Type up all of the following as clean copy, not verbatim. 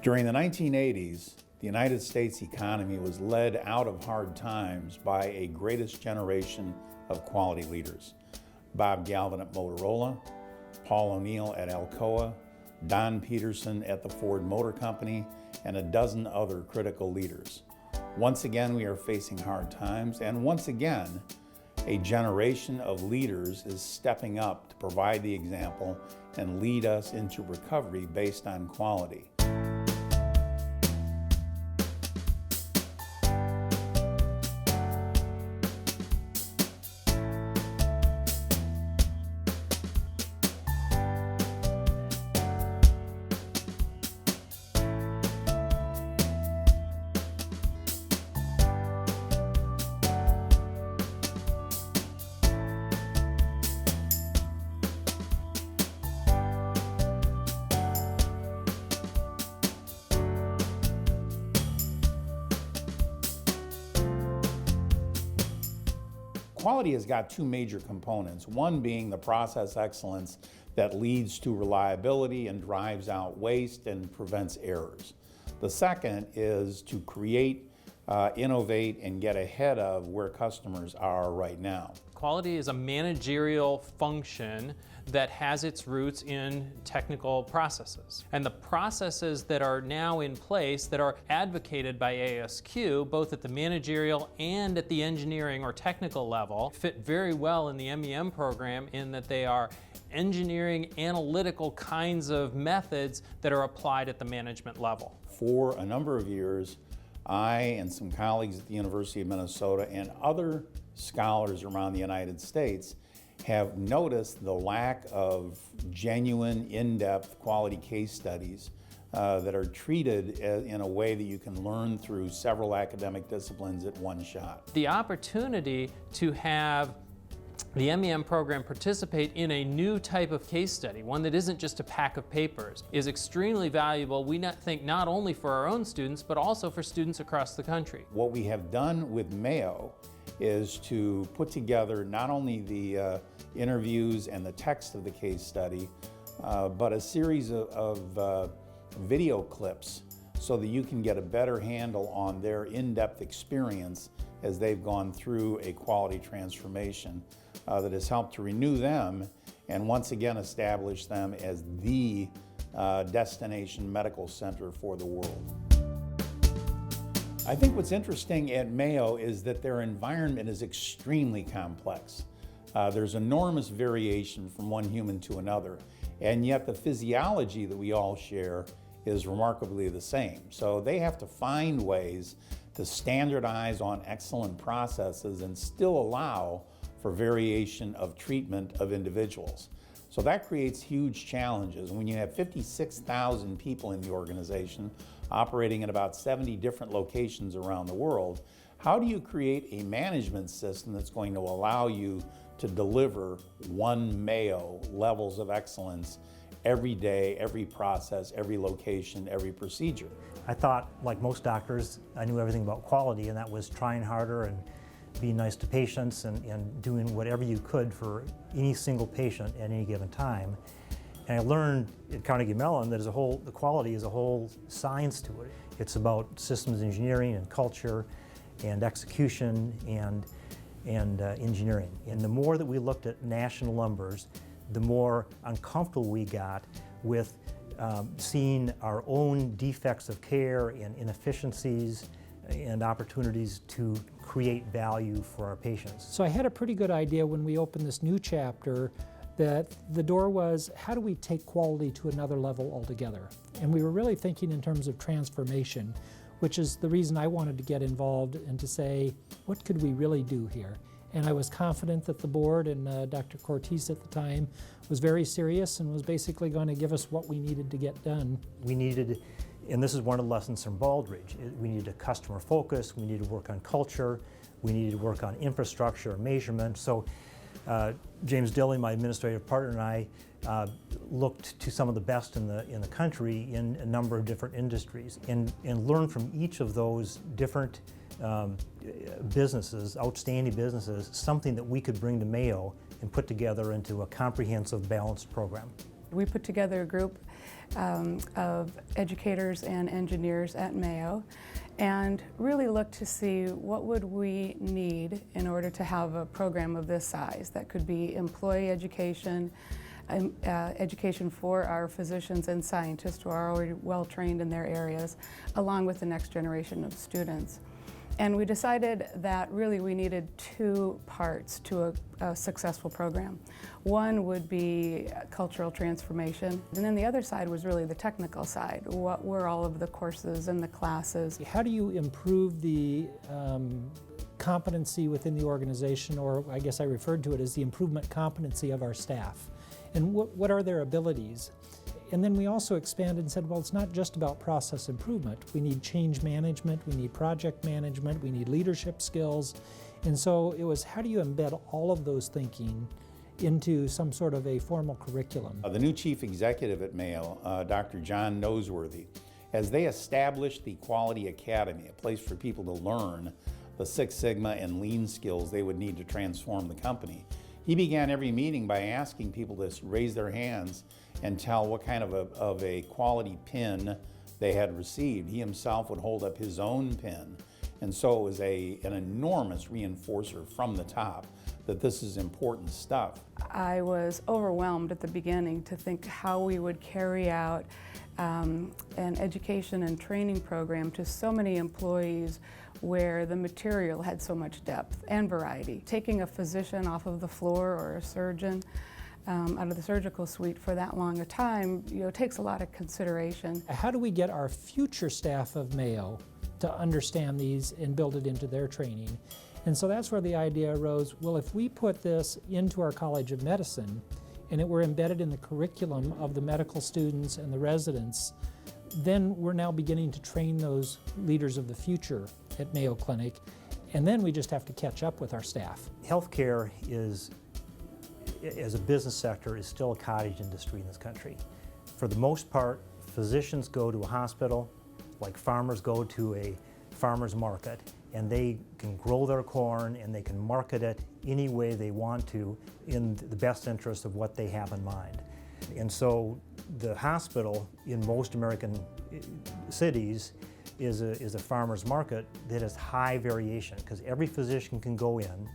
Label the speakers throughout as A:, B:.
A: During the 1980s, the United States economy was led out of hard times by a greatest generation of quality leaders. Bob Galvin at Motorola, Paul O'Neill at Alcoa, Don Peterson at the Ford Motor Company, and a dozen other critical leaders. Once again, we are facing hard times, and once again, a generation of leaders is stepping up to provide the example and lead us into recovery based on quality. Quality has got two major components, one being the process excellence that leads to reliability and drives out waste and prevents errors. The second is to create, innovate, and get ahead of where customers are right now.
B: Quality is a managerial function that has its roots in technical processes. And the processes that are now in place that are advocated by ASQ, both at the managerial and at the engineering or technical level, fit very well in the MEM program in that they are engineering analytical kinds of methods that are applied at the management level.
A: For a number of years, I and some colleagues at the University of Minnesota and other scholars around the United States have noticed the lack of genuine, in-depth quality case studies that are treated in a way that you can learn through several academic disciplines at one shot.
B: The opportunity to have the MEM program participate in a new type of case study, one that isn't just a pack of papers, is extremely valuable, we think not only for our own students, but also for students across the country.
A: What we have done with Mayo is to put together not only the interviews and the text of the case study, but a series of video clips so that you can get a better handle on their in-depth experience as they've gone through a quality transformation that has helped to renew them and once again establish them as the destination medical center for the world. I think what's interesting at Mayo is that their environment is extremely complex. There's enormous variation from one human to another, and yet the physiology that we all share is remarkably the same. So they have to find ways to standardize on excellent processes and still allow for variation of treatment of individuals. So that creates huge challenges. When you have 56,000 people in the organization operating in about 70 different locations around the world, how do you create a management system that's going to allow you to deliver one Mayo levels of excellence every day, every process, every location, every procedure?
C: I thought, like most doctors, I knew everything about quality, and that was trying harder and being nice to patients and doing whatever you could for any single patient at any given time. And I learned at Carnegie Mellon that the quality is a whole science to it. It's about systems engineering and culture and execution and engineering. And the more that we looked at national numbers, the more uncomfortable we got with seeing our own defects of care and inefficiencies and opportunities to create value for our patients.
D: So I had a pretty good idea when we opened this new chapter that the door was, how do we take quality to another level altogether? And we were really thinking in terms of transformation, which is the reason I wanted to get involved and to say, what could we really do here? And I was confident that the board and Dr. Cortese at the time was very serious and was basically going to give us what we needed to get done.
C: We needed, and this is one of the lessons from Baldrige, we needed a customer focus, we needed to work on culture, we needed to work on infrastructure and measurement. So James Dilling, my administrative partner, and I looked to some of the best in the country in a number of different industries and learned from each of those different businesses, outstanding businesses, something that we could bring to Mayo and put together into a comprehensive, balanced program.
E: We put together a group of educators and engineers at Mayo and really looked to see what would we need in order to have a program of this size that could be employee education, education for our physicians and scientists who are already well trained in their areas, along with the next generation of students. And we decided that really we needed two parts to a successful program. One would be cultural transformation, and then the other side was really the technical side. What were all of the courses and the classes?
D: How do you improve the competency within the organization, or I guess I referred to it as the improvement competency of our staff? And what are their abilities? And then we also expanded and said, well, it's not just about process improvement. We need change management, we need project management, we need leadership skills. And so it was, how do you embed all of those thinking into some sort of a formal curriculum?
A: The new chief executive at Mayo, Dr. John Noseworthy, as they established the Quality Academy, a place for people to learn the Six Sigma and Lean skills they would need to transform the company, he began every meeting by asking people to raise their hands and tell what kind of a quality pin they had received. He himself would hold up his own pin. And so it was an enormous reinforcer from the top that this is important stuff.
E: I was overwhelmed at the beginning to think how we would carry out an education and training program to so many employees where the material had so much depth and variety. Taking a physician off of the floor or a surgeon out of the surgical suite for that long a time, takes a lot of consideration.
D: How do we get our future staff of Mayo to understand these and build it into their training? And so that's where the idea arose, well, if we put this into our College of Medicine and it were embedded in the curriculum of the medical students and the residents, then we're now beginning to train those leaders of the future at Mayo Clinic, and then we just have to catch up with our staff.
C: Healthcare is, as a business sector, is still a cottage industry in this country. For the most part, physicians go to a hospital like farmers go to a farmer's market, and they can grow their corn and they can market it any way they want to in the best interest of what they have in mind. And so the hospital in most American cities is a farmer's market that has high variation, because every physician can go in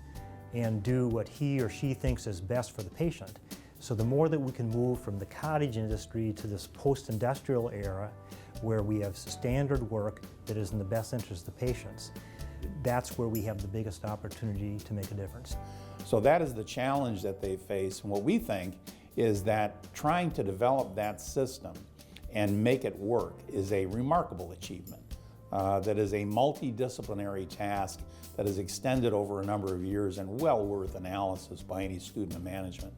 C: and do what he or she thinks is best for the patient. So the more that we can move from the cottage industry to this post-industrial era where we have standard work that is in the best interest of the patients, that's where we have the biggest opportunity to make a difference.
A: So that is the challenge that they face, and what we think is that trying to develop that system and make it work is a remarkable achievement. That is a multidisciplinary task that is extended over a number of years and well worth analysis by any student of management.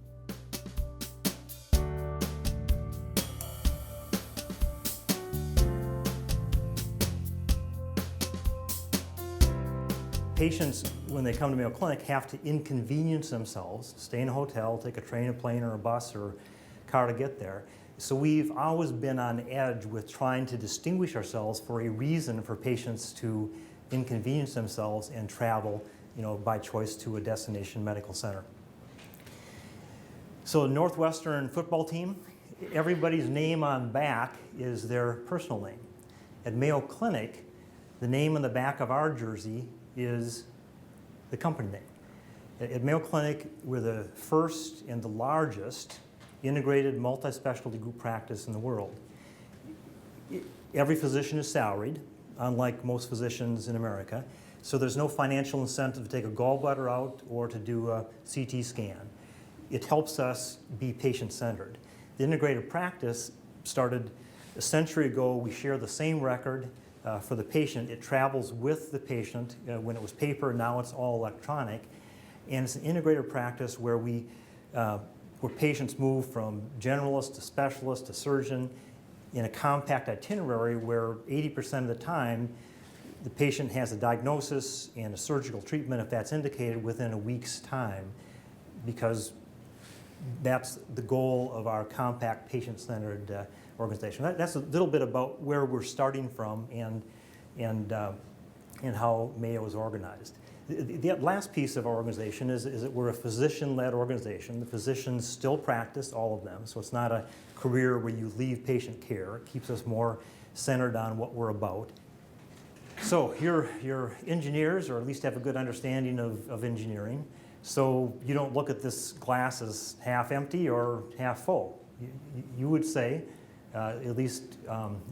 C: Patients, when they come to Mayo Clinic, have to inconvenience themselves, stay in a hotel, take a train, a plane, or a bus, or car to get there. So we've always been on edge with trying to distinguish ourselves for a reason for patients to inconvenience themselves and travel, by choice to a destination medical center. So the Northwestern football team, everybody's name on back is their personal name. At Mayo Clinic, the name on the back of our jersey is the company name. At Mayo Clinic, we're the first and the largest integrated multi-specialty group practice in the world. Every physician is salaried, unlike most physicians in America, so there's no financial incentive to take a gallbladder out or to do a CT scan. It helps us be patient-centered. The integrated practice started a century ago. We share the same record for the patient. It travels with the patient. When it was paper, now it's all electronic. And it's an integrated practice where where patients move from generalist to specialist to surgeon in a compact itinerary where 80% of the time the patient has a diagnosis and a surgical treatment, if that's indicated, within a week's time, because that's the goal of our compact patient-centered organization. That's a little bit about where we're starting from and how Mayo is organized. The last piece of our organization is that we're a physician-led organization. The physicians still practice, all of them, so it's not a career where you leave patient care. It keeps us more centered on what we're about. So you're engineers, or at least have a good understanding of engineering, so you don't look at this glass as half empty or half full. You would say, at least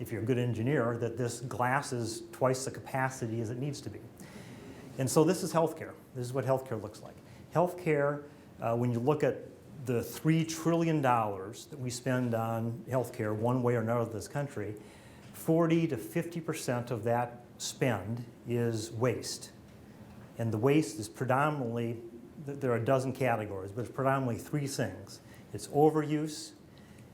C: if you're a good engineer, that this glass is twice the capacity as it needs to be. And so this is healthcare. This is what healthcare looks like. Healthcare, when you look at the $3 trillion that we spend on healthcare one way or another in this country, 40 to 50% of that spend is waste. And the waste is predominantly, there are a dozen categories, but it's predominantly three things. It's overuse,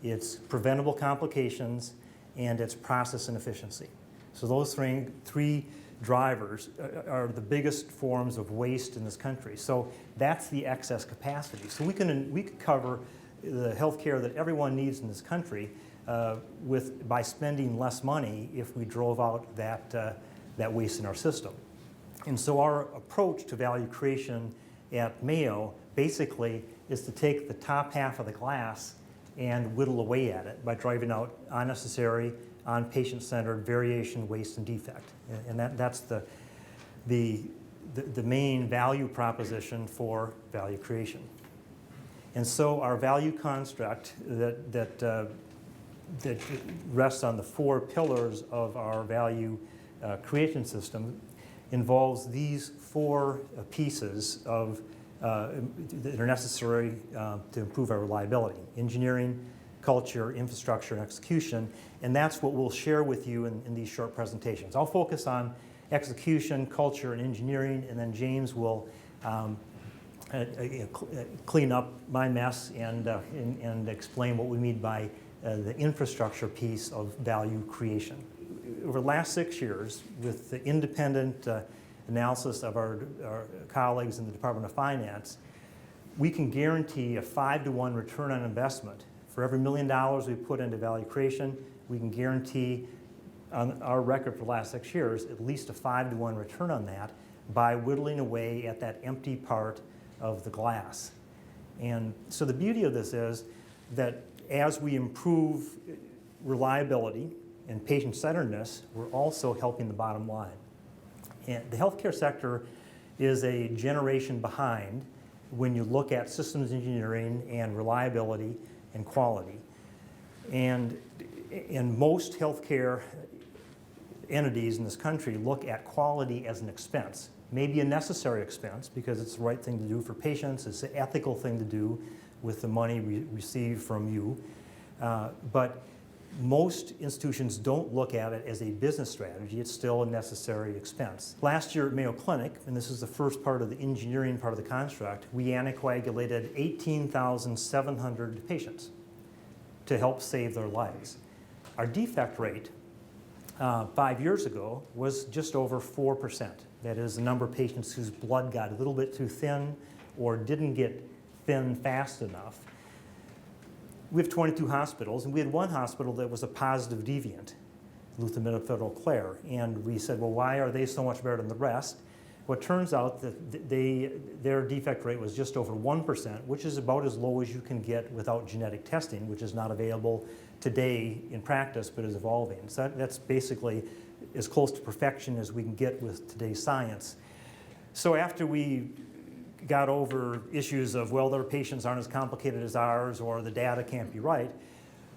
C: it's preventable complications, and it's process inefficiency. So those three drivers are the biggest forms of waste in this country. So that's the excess capacity. So we could cover the health care that everyone needs in this country by spending less money if we drove out that waste in our system. And so our approach to value creation at Mayo basically is to take the top half of the glass and whittle away at it by driving out unnecessary, on-patient-centered variation, waste, and defect. And that's the main value proposition for value creation. And so our value construct that rests on the four pillars of our value creation system involves these four pieces that are necessary to improve our reliability: engineering, culture, infrastructure, and execution. And that's what we'll share with you in these short presentations. I'll focus on execution, culture, and engineering, and then James will clean up my mess and explain what we mean by the infrastructure piece of value creation. Over the last 6 years, with the independent analysis of our colleagues in the Department of Finance, we can guarantee a 5-to-1 return on investment. For every $1 million we put into value creation, we can guarantee on our record for the last 6 years at least a 5-to-1 return on that by whittling away at that empty part of the glass. And so the beauty of this is that as we improve reliability and patient-centeredness, we're also helping the bottom line. And the healthcare sector is a generation behind when you look at systems engineering and reliability and quality. And most healthcare entities in this country look at quality as an expense, maybe a necessary expense because it's the right thing to do for patients, it's the ethical thing to do with the money we receive from you. But most institutions don't look at it as a business strategy. It's still a necessary expense. Last year at Mayo Clinic, and this is the first part of the engineering part of the construct, we anticoagulated 18,700 patients to help save their lives. Our defect rate 5 years ago was just over 4%. That is the number of patients whose blood got a little bit too thin or didn't get thin fast enough. We have 22 hospitals, and we had one hospital that was a positive deviant, Luther Middlefield Eau Claire, and we said, well, why are they so much better than the rest? Well, it turns out that their defect rate was just over 1%, which is about as low as you can get without genetic testing, which is not available today in practice, but is evolving. So that's basically as close to perfection as we can get with today's science. So after we got over issues of, well, their patients aren't as complicated as ours or the data can't be right,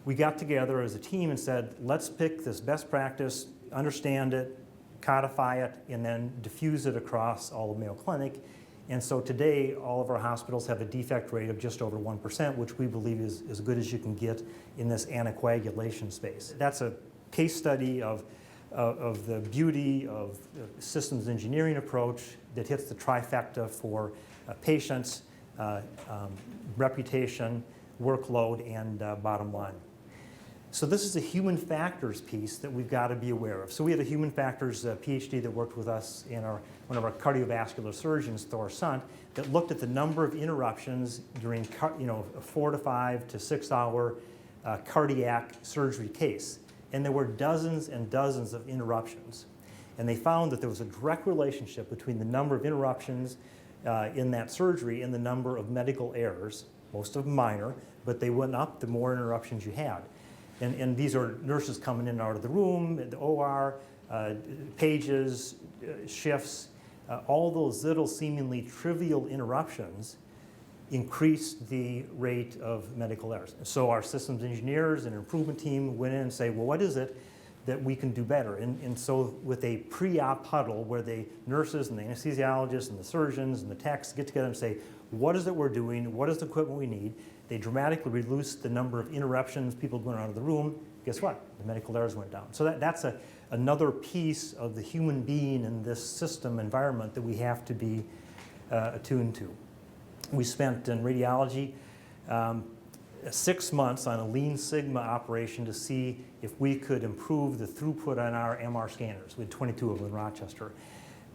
C: we got together as a team and said, let's pick this best practice, understand it, codify it, and then diffuse it across all of Mayo Clinic. And so today, all of our hospitals have a defect rate of just over 1%, which we believe is as good as you can get in this anticoagulation space. That's a case study of the beauty of the systems engineering approach that hits the trifecta for patients, reputation, workload, and bottom line. So this is a human factors piece that we've got to be aware of. So we had a human factors PhD that worked with us in one of our cardiovascular surgeons, Thor Sant, that looked at the number of interruptions during a 4 to 5 to 6 hour cardiac surgery case. And there were dozens and dozens of interruptions. And they found that there was a direct relationship between the number of interruptions in that surgery and the number of medical errors, most of them minor, but they went up the more interruptions you had. And these are nurses coming in and out of the room, the OR, pages, shifts, all those little seemingly trivial interruptions increased the rate of medical errors. So our systems engineers and improvement team went in and say, well, what is it that we can do better? And so with a pre-op huddle where the nurses and the anesthesiologists and the surgeons and the techs get together and say, what is it we're doing? What is the equipment we need? They dramatically reduced the number of interruptions, people going out of the room. Guess what? The medical errors went down. So that's another piece of the human being in this system environment that we have to be attuned to. We spent in radiology 6 months on a Lean Sigma operation to see if we could improve the throughput on our MR scanners. We had 22 of them in Rochester.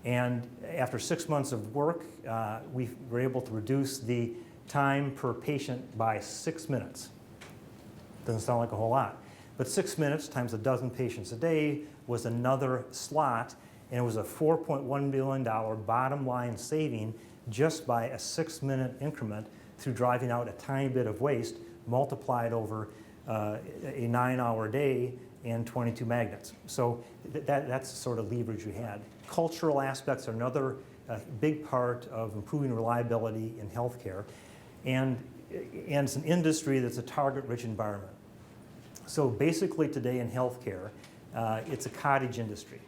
C: And after 6 months of work, we were able to reduce the time per patient by 6 minutes. Doesn't sound like a whole lot, but 6 minutes times a dozen patients a day was another slot, and it was a $4.1 billion bottom line saving just by a 6 minute increment through driving out a tiny bit of waste multiplied over a 9-hour day and 22 magnets. So that's the sort of leverage we had. Cultural aspects are another big part of improving reliability in healthcare. And it's an industry that's a target-rich environment. So basically today in healthcare, it's a cottage industry.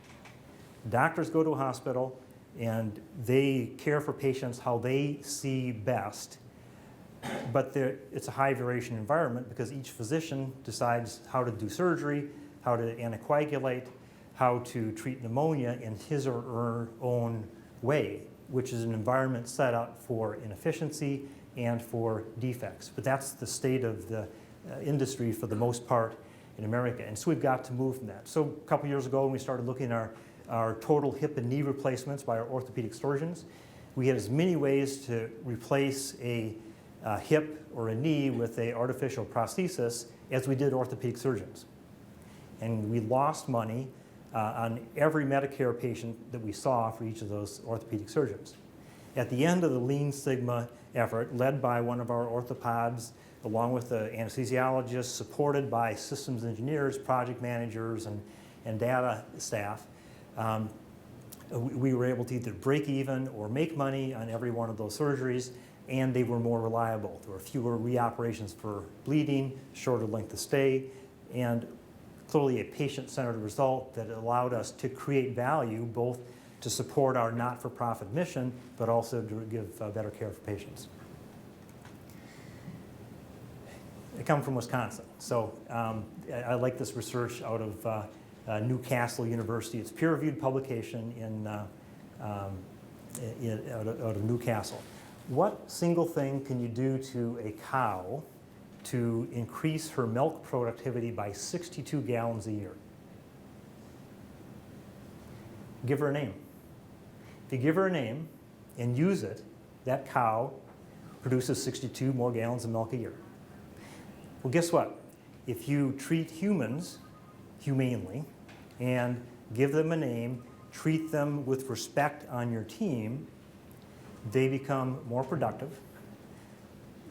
C: Doctors go to a hospital and they care for patients how they see best, but it's a high variation environment because each physician decides how to do surgery, how to anticoagulate, how to treat pneumonia in his or her own way, which is an environment set up for inefficiency and for defects. But that's the state of the industry for the most part in America. And so we've got to move from that. So a couple years ago when we started looking at our total hip and knee replacements by our orthopedic surgeons, we had as many ways to replace a hip or a knee with an artificial prosthesis as we did orthopedic surgeons. And we lost money on every Medicare patient that we saw for each of those orthopedic surgeons. At the end of the Lean Sigma effort, led by one of our orthopods, along with the anesthesiologists, supported by systems engineers, project managers, and data staff, we were able to either break even or make money on every one of those surgeries, and they were more reliable. There were fewer reoperations for bleeding, shorter length of stay, and clearly a patient-centered result that allowed us to create value both to support our not-for-profit mission, but also to give better care for patients. I come from Wisconsin, so I like this research out of Newcastle University. It's peer-reviewed publication out of Newcastle. What single thing can you do to a cow to increase her milk productivity by 62 gallons a year? Give her a name. If you give her a name and use it, that cow produces 62 more gallons of milk a year. Well, guess what? If you treat humans humanely and give them a name, treat them with respect on your team, they become more productive.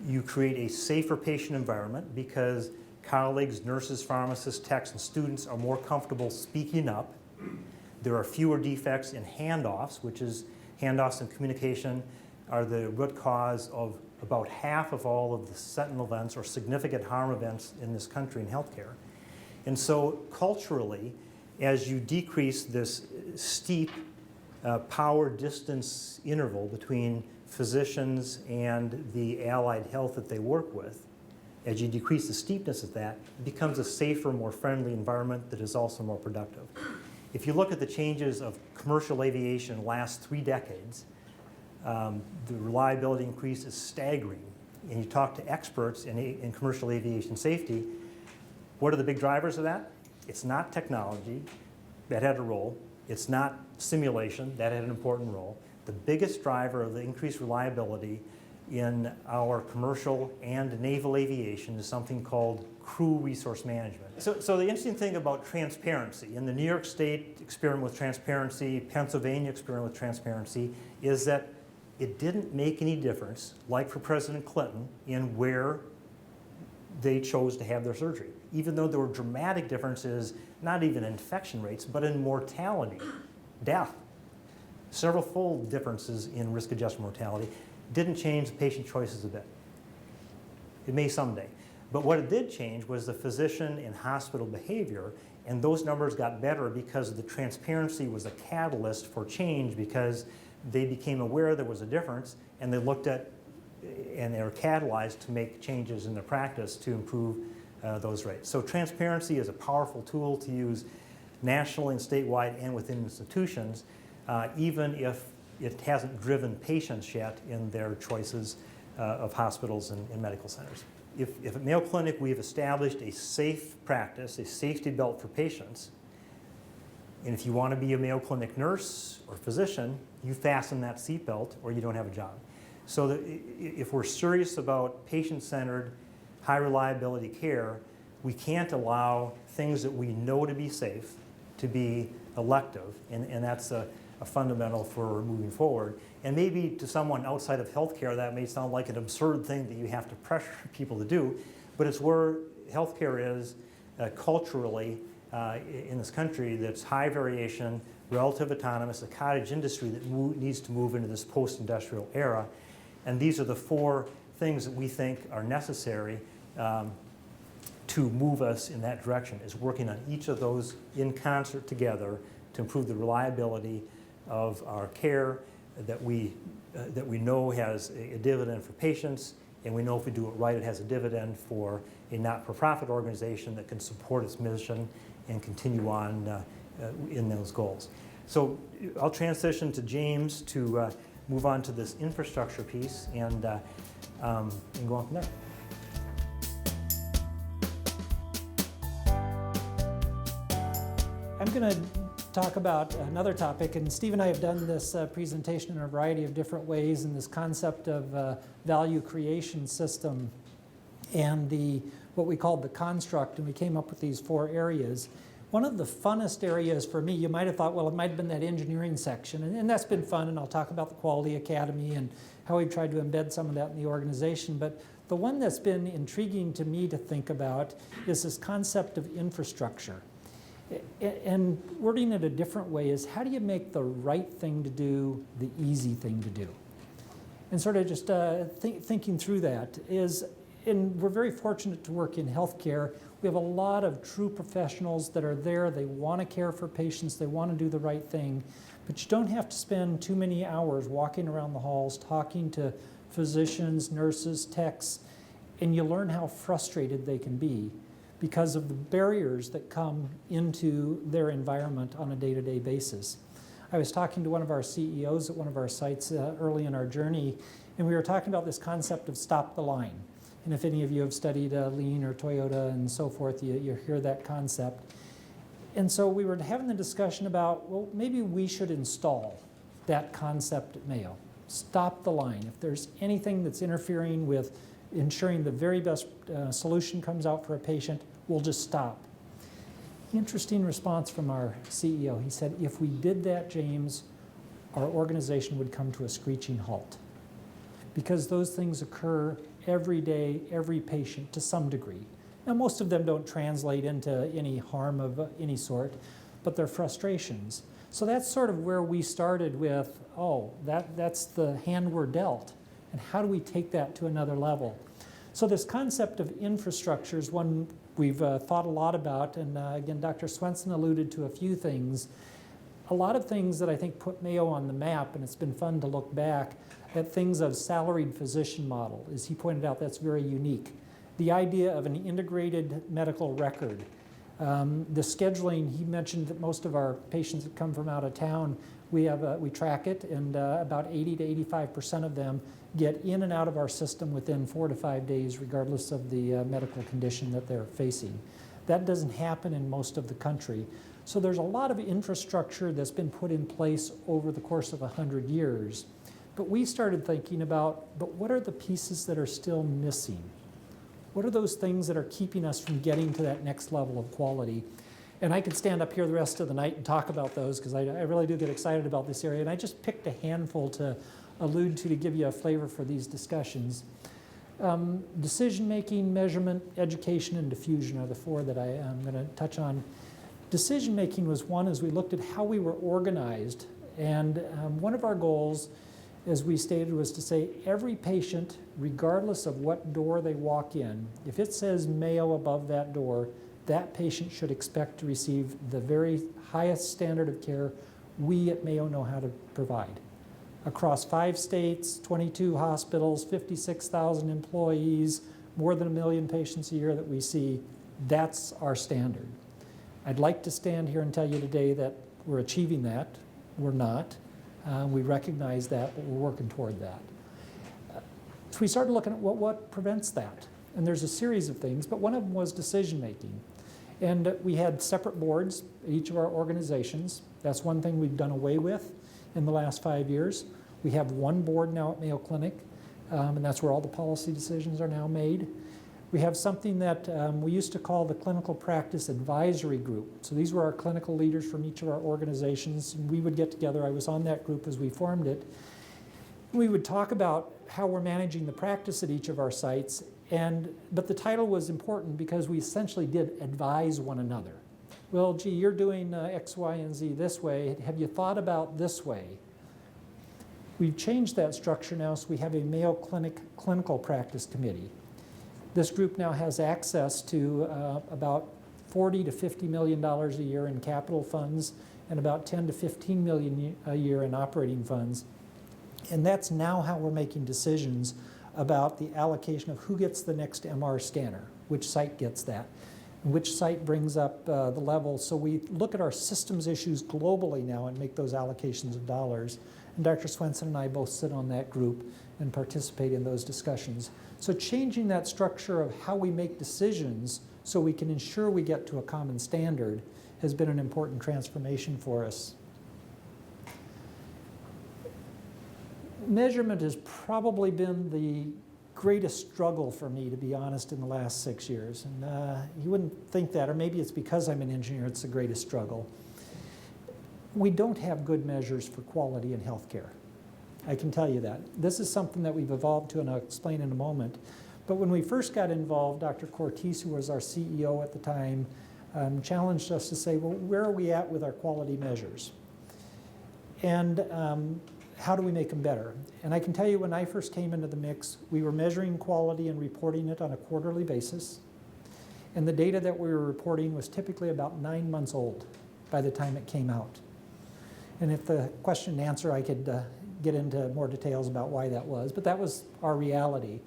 C: You create a safer patient environment because colleagues, nurses, pharmacists, techs, and students are more comfortable speaking up. There are fewer defects in handoffs, which is handoffs and communication are the root cause of about half of all of the sentinel events or significant harm events in this country in healthcare. And so culturally, as you decrease this steep power distance interval between physicians and the allied health that they work with, as you decrease the steepness of that, it becomes a safer, more friendly environment that is also more productive. If you look at the changes of commercial aviation in the last 3 decades, the reliability increase is staggering. And you talk to experts in commercial aviation safety, what are the big drivers of that? It's not technology, that had a role. It's not simulation, that had an important role. The biggest driver of the increased reliability in our commercial and naval aviation is something called crew resource management. So the interesting thing about transparency, in the New York State experiment with transparency, Pennsylvania experiment with transparency, is that it didn't make any difference, like for President Clinton, in where they chose to have their surgery. Even though there were dramatic differences, not even in infection rates, but in mortality, death. Several-fold differences in risk-adjusted mortality didn't change the patient choices a bit. It may someday. But what it did change was the physician and hospital behavior, and those numbers got better because the transparency was a catalyst for change, because they became aware there was a difference, and they looked at, and they were catalyzed to make changes in their practice to improve those rates. So transparency is a powerful tool to use nationally and statewide and within institutions, even if it hasn't driven patients yet in their choices of hospitals and medical centers. If at Mayo Clinic we've established a safe practice, a safety belt for patients, and if you want to be a Mayo Clinic nurse or physician, you fasten that seatbelt or you don't have a job. So that if we're serious about patient-centered, high reliability care, we can't allow things that we know to be safe to be elective, and that's a fundamental for moving forward. And maybe to someone outside of healthcare that may sound like an absurd thing that you have to pressure people to do, but it's where healthcare is culturally in this country, that's high variation, relative autonomous, a cottage industry that needs to move into this post-industrial era. And these are the four things that we think are necessary to move us in that direction, is working on each of those in concert together to improve the reliability of our care that we know has a dividend for patients, and we know if we do it right, it has a dividend for a not-for-profit organization that can support its mission and continue on in those goals. So I'll transition to James to move on to this infrastructure piece and go on from there.
D: I'm going to talk about another topic, and Steve and I have done this presentation in a variety of different ways, in this concept of value creation system and what we called the construct, and we came up with these four areas. One of the funnest areas for me, you might have thought, well, it might have been that engineering section, and that's been fun, and I'll talk about the Quality Academy and how we've tried to embed some of that in the organization. But the one that's been intriguing to me to think about is this concept of infrastructure. And wording it a different way is, how do you make the right thing to do the easy thing to do? And sort of just thinking through that is, and we're very fortunate to work in healthcare. We have a lot of true professionals that are there. They want to care for patients. They want to do the right thing. But you don't have to spend too many hours walking around the halls talking to physicians, nurses, techs, and you learn how frustrated they can be because of the barriers that come into their environment on a day-to-day basis. I was talking to one of our CEOs at one of our sites early in our journey, and we were talking about this concept of stop the line. And if any of you have studied Lean or Toyota and so forth, you hear that concept. And so we were having the discussion about, well, maybe we should install that concept at Mayo. Stop the line. If there's anything that's interfering with ensuring the very best solution comes out for a patient, we'll just stop. Interesting response from our CEO. He said, if we did that, James, our organization would come to a screeching halt. Because those things occur every day, every patient to some degree. Now, most of them don't translate into any harm of any sort, but they're frustrations. So that's sort of where we started with, oh, that's the hand we're dealt, and how do we take that to another level? So this concept of infrastructure is one we've thought a lot about, and again, Dr. Swensen alluded to a few things. A lot of things that I think put Mayo on the map, and it's been fun to look back at things of salaried physician model. As he pointed out, that's very unique. The idea of an integrated medical record. The scheduling, he mentioned that most of our patients that come from out of town, we track it, and about 80 to 85% of them get in and out of our system within 4 to 5 days, regardless of the medical condition that they're facing. That doesn't happen in most of the country. So there's a lot of infrastructure that's been put in place over the course of 100 years But we started thinking about, but what are the pieces that are still missing? What are those things that are keeping us from getting to that next level of quality? And I could stand up here the rest of the night and talk about those because I really do get excited about this area. And I just picked a handful to allude to give you a flavor for these discussions. Decision-making, measurement, education, and diffusion are the four that I am going to touch on. Decision-making was one as we looked at how we were organized. And one of our goals, as we stated, was to say every patient, regardless of what door they walk in, if it says Mayo above that door, that patient should expect to receive the very highest standard of care we at Mayo know how to provide. Across 5 states, 22 hospitals, 56,000 employees, more than 1 million patients a year that we see, that's our standard. I'd like to stand here and tell you today that we're achieving that. We're not. We recognize that, but we're working toward that. So we started looking at what prevents that. And there's a series of things, but one of them was decision making. And we had separate boards at each of our organizations. That's one thing we've done away with in the last 5 years. We have one board now at Mayo Clinic, and that's where all the policy decisions are now made. We have something that we used to call the Clinical Practice Advisory Group. So these were our clinical leaders from each of our organizations. And we would get together. I was on that group as we formed it. We would talk about how we're managing the practice at each of our sites. But the title was important because we essentially did advise one another. Well, gee, you're doing X, Y, and Z this way. Have you thought about this way? We've changed that structure now, so we have a Mayo Clinic Clinical Practice Committee. This group now has access to about $40 to $50 million a year in capital funds and about 10 to 15 million a year in operating funds. And that's now how we're making decisions about the allocation of who gets the next MR scanner, which site gets that, and which site brings up the level. So we look at our systems issues globally now and make those allocations of dollars. And Dr. Swensen and I both sit on that group and participate in those discussions. So changing that structure of how we make decisions so we can ensure we get to a common standard has been an important transformation for us. Measurement has probably been the greatest struggle for me, to be honest, in the last 6 years. And you wouldn't think that, or maybe it's because I'm an engineer, it's the greatest struggle. We don't have good measures for quality in healthcare. I can tell you that. This is something that we've evolved to, and I'll explain in a moment. But when we first got involved, Dr. Cortese, who was our CEO at the time, challenged us to say, well, where are we at with our quality measures? And how do we make them better? And I can tell you when I first came into the mix, we were measuring quality and reporting it on a quarterly basis. And the data that we were reporting was typically about 9 months old by the time it came out. And if the question and answer, I could get into more details about why that was, but that was our reality.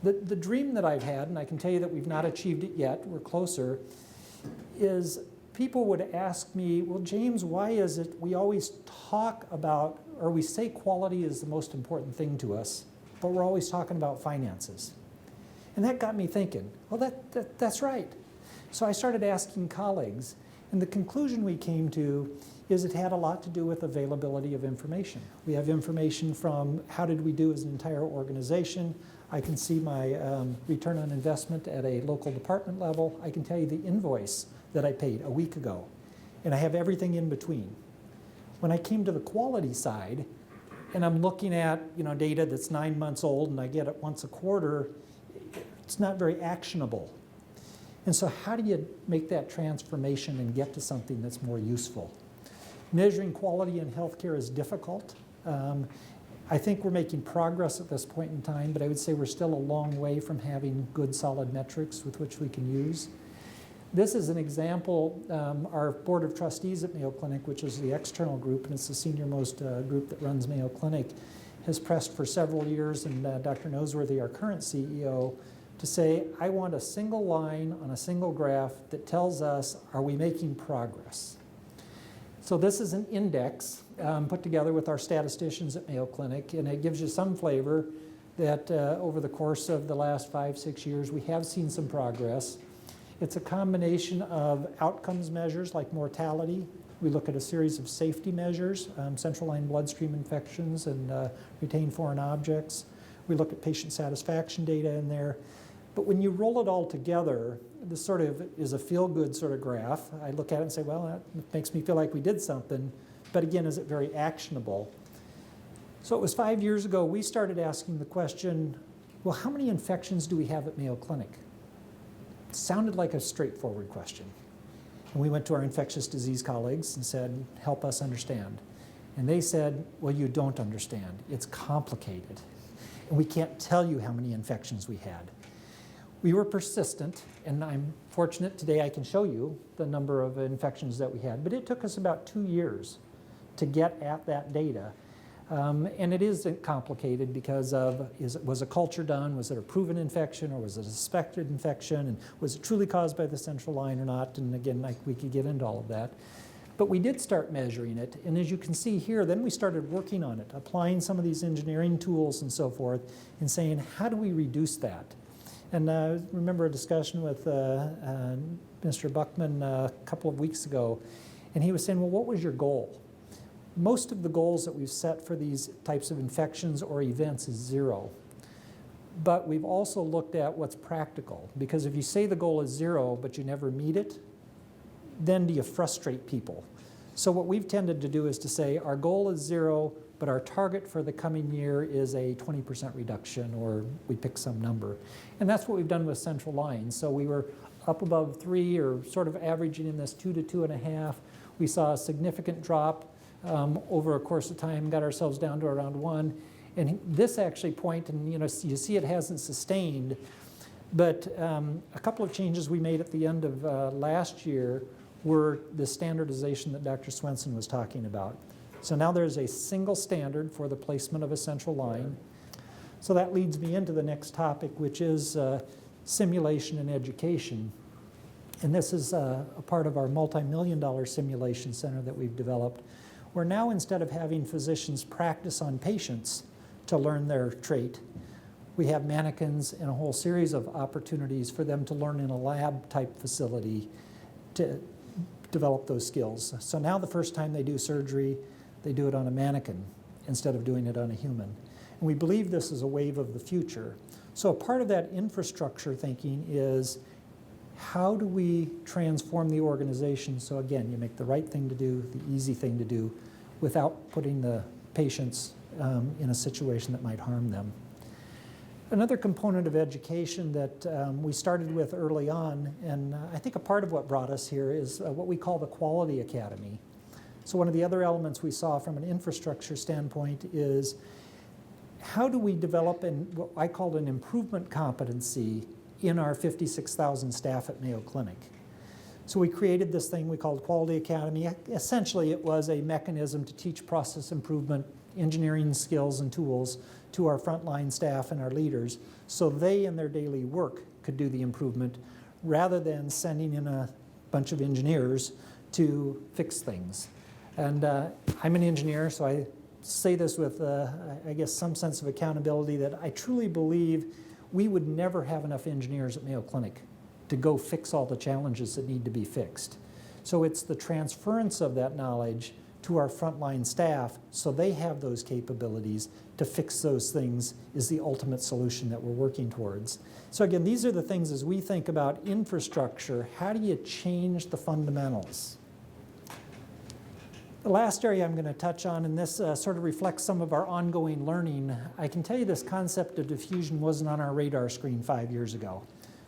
D: The dream that I've had, and I can tell you that we've not achieved it yet, we're closer, is people would ask me, well, James, why is it we always talk about, or we say quality is the most important thing to us, but we're always talking about finances? And that got me thinking, well, that's right. So I started asking colleagues, and the conclusion we came to is it had a lot to do with availability of information. We have information from how did we do as an entire organization. I can see my return on investment at a local department level. I can tell you the invoice that I paid a week ago. And I have everything in between. When I came to the quality side, and I'm looking at data that's 9 months old and I get it once a quarter, it's not very actionable. And so how do you make that transformation and get to something that's more useful? Measuring quality in healthcare is difficult. I think we're making progress at this point in time, but I would say we're still a long way from having good, solid metrics with which we can use. This is an example. Our Board of Trustees at Mayo Clinic, which is the external group, and it's the senior-most group that runs Mayo Clinic, has pressed for several years, and Dr. Noseworthy, our current CEO, to say, I want a single line on a single graph that tells us, are we making progress? So this is an index put together with our statisticians at Mayo Clinic, and it gives you some flavor that over the course of the last 5-6 years, we have seen some progress. It's a combination of outcomes measures like mortality, We look at a series of safety measures, central line bloodstream infections and retained foreign objects. We look at patient satisfaction data in there. But when you roll it all together, this sort of is a feel-good sort of graph. I look at it and say, well, that makes me feel like we did something. But again, is it very actionable? So it was 5 years ago we started asking the question, well, how many infections do we have at Mayo Clinic? It sounded like a straightforward question. And we went to our infectious disease colleagues and said, help us understand. And they said, well, you don't understand. It's complicated. And we can't tell you how many infections we had. We were persistent, and I'm fortunate today I can show you the number of infections that we had. But it took us about 2 years to get at that data. And it is complicated because of, was a culture done? Was it a proven infection or was it a suspected infection? And was it truly caused by the central line or not? And again, we could get into all of that. But we did start measuring it. And as you can see here, then we started working on it, applying some of these engineering tools and so forth, and saying, how do we reduce that? And I remember a discussion with Mr. Buckman a couple of weeks ago, and he was saying, well, what was your goal? Most of the goals that we've set for these types of infections or events is 0. But we've also looked at what's practical, because if you say the goal is 0, but you never meet it, then do you frustrate people? So what we've tended to do is to say our goal is 0, but our target for the coming year is a 20% reduction, or we pick some number. And that's what we've done with central lines. So we were up above 3, or sort of averaging in this 2 to 2.5. We saw a significant drop over a course of time, got ourselves down to around 1. And this actually and you see it hasn't sustained, but a couple of changes we made at the end of last year were the standardization that Dr. Swensen was talking about. So now there's a single standard for the placement of a central line. So that leads me into the next topic, which is simulation and education. And this is a part of our multi-million-dollar simulation center that we've developed, where now instead of having physicians practice on patients to learn their trait, we have mannequins and a whole series of opportunities for them to learn in a lab-type facility to develop those skills. So now the first time they do surgery, they do it on a mannequin instead of doing it on a human. And we believe this is a wave of the future. So a part of that infrastructure thinking is, how do we transform the organization so, again, you make the right thing to do, the easy thing to do, without putting the patients in a situation that might harm them? Another component of education that we started with early on, and I think a part of what brought us here, is what we call the Quality Academy. So one of the other elements we saw from an infrastructure standpoint is, how do we develop what I called an improvement competency in our 56,000 staff at Mayo Clinic? So we created this thing we called Quality Academy. Essentially, it was a mechanism to teach process improvement, engineering skills and tools to our frontline staff and our leaders, so they in their daily work could do the improvement rather than sending in a bunch of engineers to fix things. And I'm an engineer, so I say this with, I guess, some sense of accountability, that I truly believe we would never have enough engineers at Mayo Clinic to go fix all the challenges that need to be fixed. So it's the transference of that knowledge to our frontline staff so they have those capabilities to fix those things is the ultimate solution that we're working towards. So again, these are the things as we think about infrastructure, how do you change the fundamentals? The last area I'm going to touch on, and this sort of reflects some of our ongoing learning, I can tell you this concept of diffusion wasn't on our radar screen 5 years ago.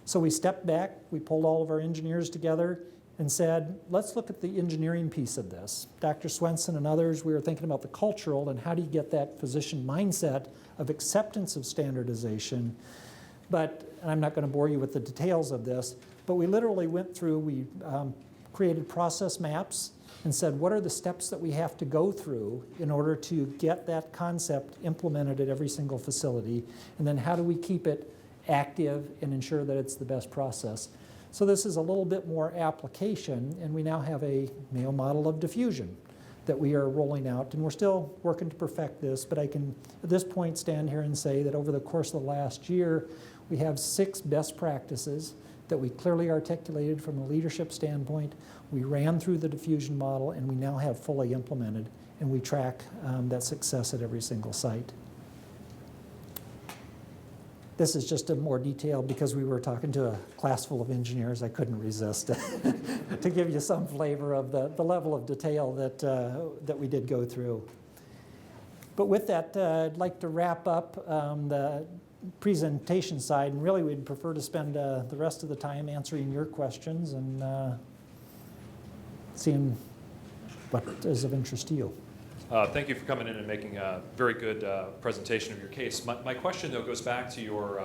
D: So we stepped back, we pulled all of our engineers together and said, let's look at the engineering piece of this. Dr. Swensen and others, we were thinking about the cultural and how do you get that physician mindset of acceptance of standardization. But, and I'm not going to bore you with the details of this, but we literally went through, we created process maps and said, what are the steps that we have to go through in order to get that concept implemented at every single facility? And then how do we keep it active and ensure that it's the best process? So this is a little bit more application, and we now have a Mayo model of diffusion that we are rolling out, and we're still working to perfect this, but I can at this point stand here and say that over the course of the last year, we have 6 best practices that we clearly articulated from a leadership standpoint. We ran through the diffusion model, and we now have fully implemented, and we track that success at every single site. This is just a more detail because we were talking to a class full of engineers. I couldn't resist to give you some flavor of the level of detail that we did go through. But with that, I'd like to wrap up the presentation side, and really we'd prefer to spend the rest of the time answering your questions and seeing what is of interest to you.
F: Thank you for coming in and making a very good presentation of your case. My question, though, goes back to your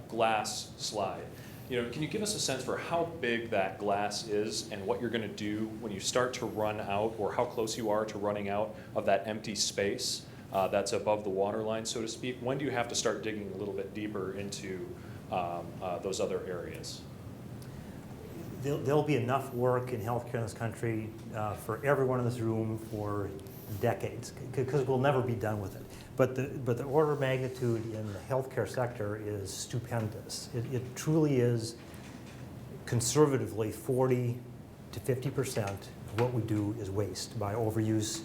F: glass slide. Can you give us a sense for how big that glass is and what you're going to do when you start to run out, or how close you are to running out of that empty space that's above the water line, so to speak? When do you have to start digging a little bit deeper into those other areas?
C: There'll be enough work in healthcare in this country for everyone in this room for decades, because we'll never be done with it. But the order of magnitude in the healthcare sector is stupendous. It truly is, conservatively, 40 to 50% of what we do is waste by overuse,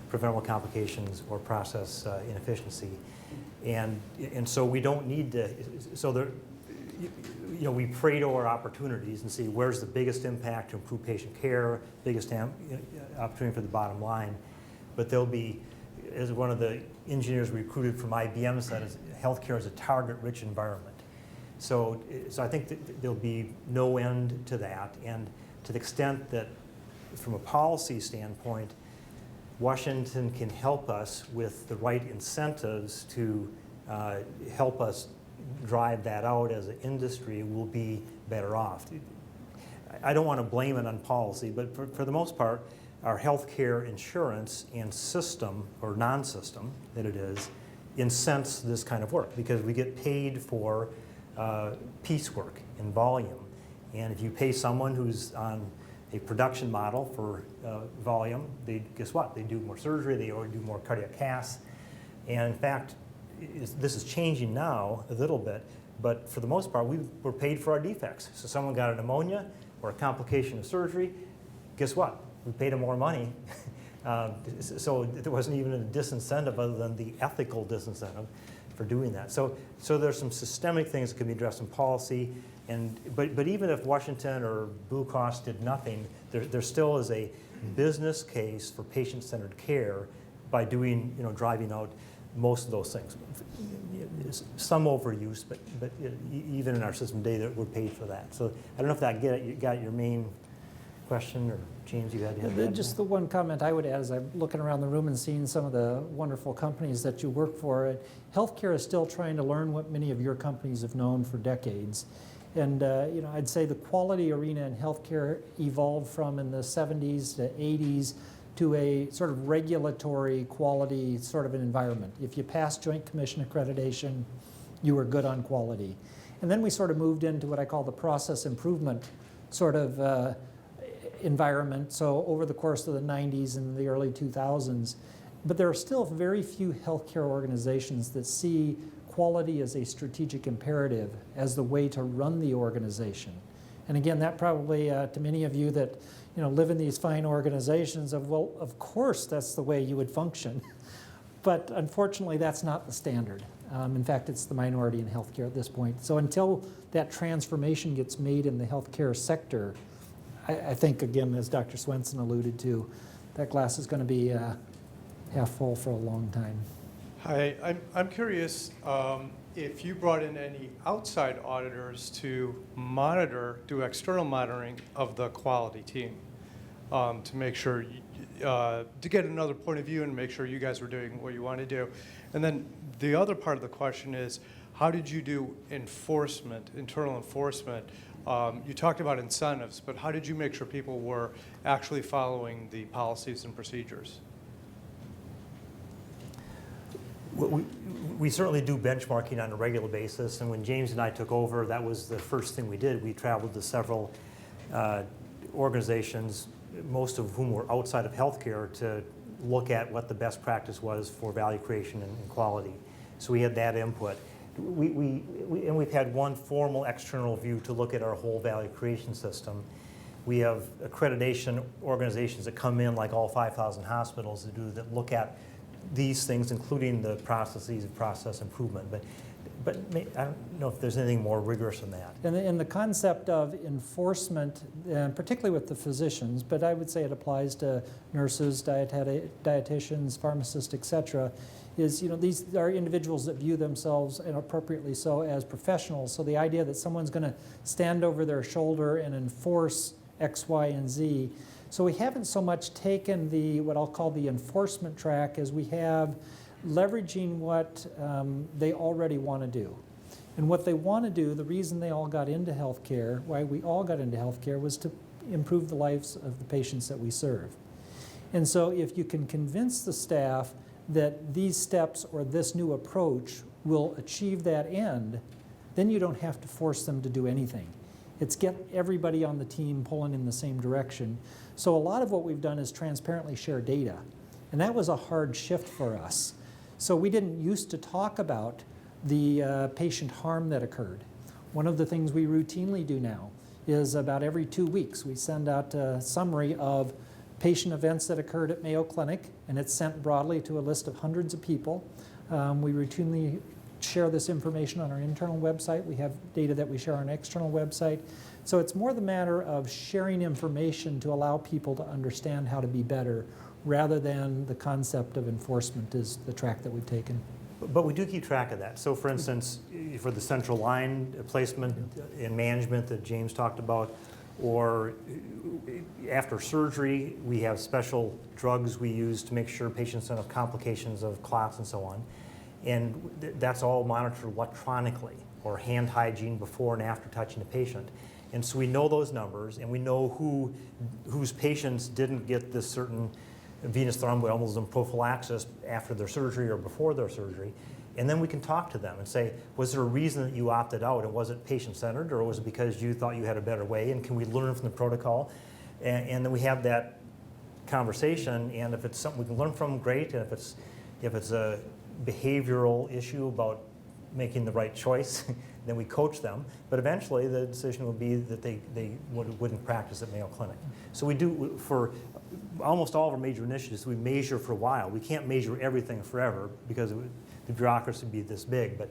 C: preventable complications, or process inefficiency. And so we don't need to, so there, we Pareto our opportunities and see where's the biggest impact to improve patient care, biggest opportunity for the bottom line. But there'll be, as one of the engineers we recruited from IBM said, healthcare is a target-rich environment. So I think that there'll be no end to that. And to the extent that, from a policy standpoint, Washington can help us with the right incentives to help us drive that out as an industry, we'll be better off. I don't want to blame it on policy, but for the most part, our healthcare insurance and system, or non-system that it is, incents this kind of work because we get paid for piecework and volume. And if you pay someone who's on a production model for volume, guess what? They do more surgery, they do more cardiac casts. And in fact, this is changing now a little bit, but for the most part, we were paid for our defects. So someone got a pneumonia or a complication of surgery, guess what? We paid them more money. So there wasn't even a disincentive other than the ethical disincentive for doing that. So there's some systemic things that can be addressed in policy. But even if Washington or Blue Cross did nothing, there still is a business case for patient-centered care by doing, driving out most of those things. Some overuse, but even in our system today, we're paid for that. So I don't know if that got your main question, or James, you had
D: just the one comment I would add is I'm looking around the room and seeing some of the wonderful companies that you work for. Healthcare is still trying to learn what many of your companies have known for decades. And I'd say the quality arena in healthcare evolved from in the 70s to 80s to a sort of regulatory quality sort of an environment. If you passed Joint Commission accreditation, you were good on quality. And then we sort of moved into what I call the process improvement sort of environment, so over the course of the 90s and the early 2000s. But there are still very few healthcare organizations that see quality as a strategic imperative, as the way to run the organization. And again, that probably, to many of you that live in these fine organizations, well, of course that's the way you would function. But unfortunately, that's not the standard. In fact, it's the minority in healthcare at this point. So until that transformation gets made in the healthcare sector, I think, again, as Dr. Swensen alluded to, that glass is going to be half full for a long time.
G: Hi, I'm curious if you brought in any outside auditors to do external monitoring of the quality team to make sure, to get another point of view and make sure you guys were doing what you want to do. And then the other part of the question is, how did you do enforcement, internal enforcement? You talked about incentives, but how did you make sure people were actually following the policies and procedures?
C: We certainly do benchmarking on a regular basis, and when James and I took over, that was the first thing we did. We traveled to several organizations, most of whom were outside of healthcare, to look at what the best practice was for value creation and quality. So we had that input. And we've had one formal external view to look at our whole value creation system. We have accreditation organizations that come in, like all 5,000 hospitals, that look at these things, including the processes of process improvement. But I don't know if there's anything more rigorous than that.
D: And the concept of enforcement, particularly with the physicians, but I would say it applies to nurses, dietitians, pharmacists, et cetera, is, these are individuals that view themselves, and appropriately so, as professionals. So the idea that someone's going to stand over their shoulder and enforce X, Y, and Z. So we haven't so much taken what I'll call the enforcement track as we have leveraging what they already want to do. And what they want to do, the reason they all got into healthcare, why we all got into healthcare, was to improve the lives of the patients that we serve. And so if you can convince the staff that these steps or this new approach will achieve that end, then you don't have to force them to do anything. It's get everybody on the team pulling in the same direction. So a lot of what we've done is transparently share data. And that was a hard shift for us. So we didn't used to talk about the patient harm that occurred. One of the things we routinely do now is about every 2 weeks we send out a summary of patient events that occurred at Mayo Clinic, and it's sent broadly to a list of hundreds of people. We routinely share this information on our internal website. We have data that we share on our external website. So it's more the matter of sharing information to allow people to understand how to be better, rather than the concept of enforcement is the track that we've taken.
C: But we do keep track of that. So for instance, for the central line placement and management that James talked about, or after surgery, we have special drugs we use to make sure patients don't have complications of clots and so on. And that's all monitored electronically, or hand hygiene before and after touching the patient. And so we know those numbers, and we know whose patients didn't get this certain venous thromboembolism prophylaxis after their surgery or before their surgery. And then we can talk to them and say, was there a reason that you opted out? And was it patient-centered, or was it because you thought you had a better way? And can we learn from the protocol? And then we have that conversation, and if it's something we can learn from, great. And if it's a behavioral issue about making the right choice, then we coach them. But eventually the decision will be that they wouldn't practice at Mayo Clinic. So we do, for almost all of our major initiatives, we measure for a while. We can't measure everything forever because the bureaucracy would be this big, but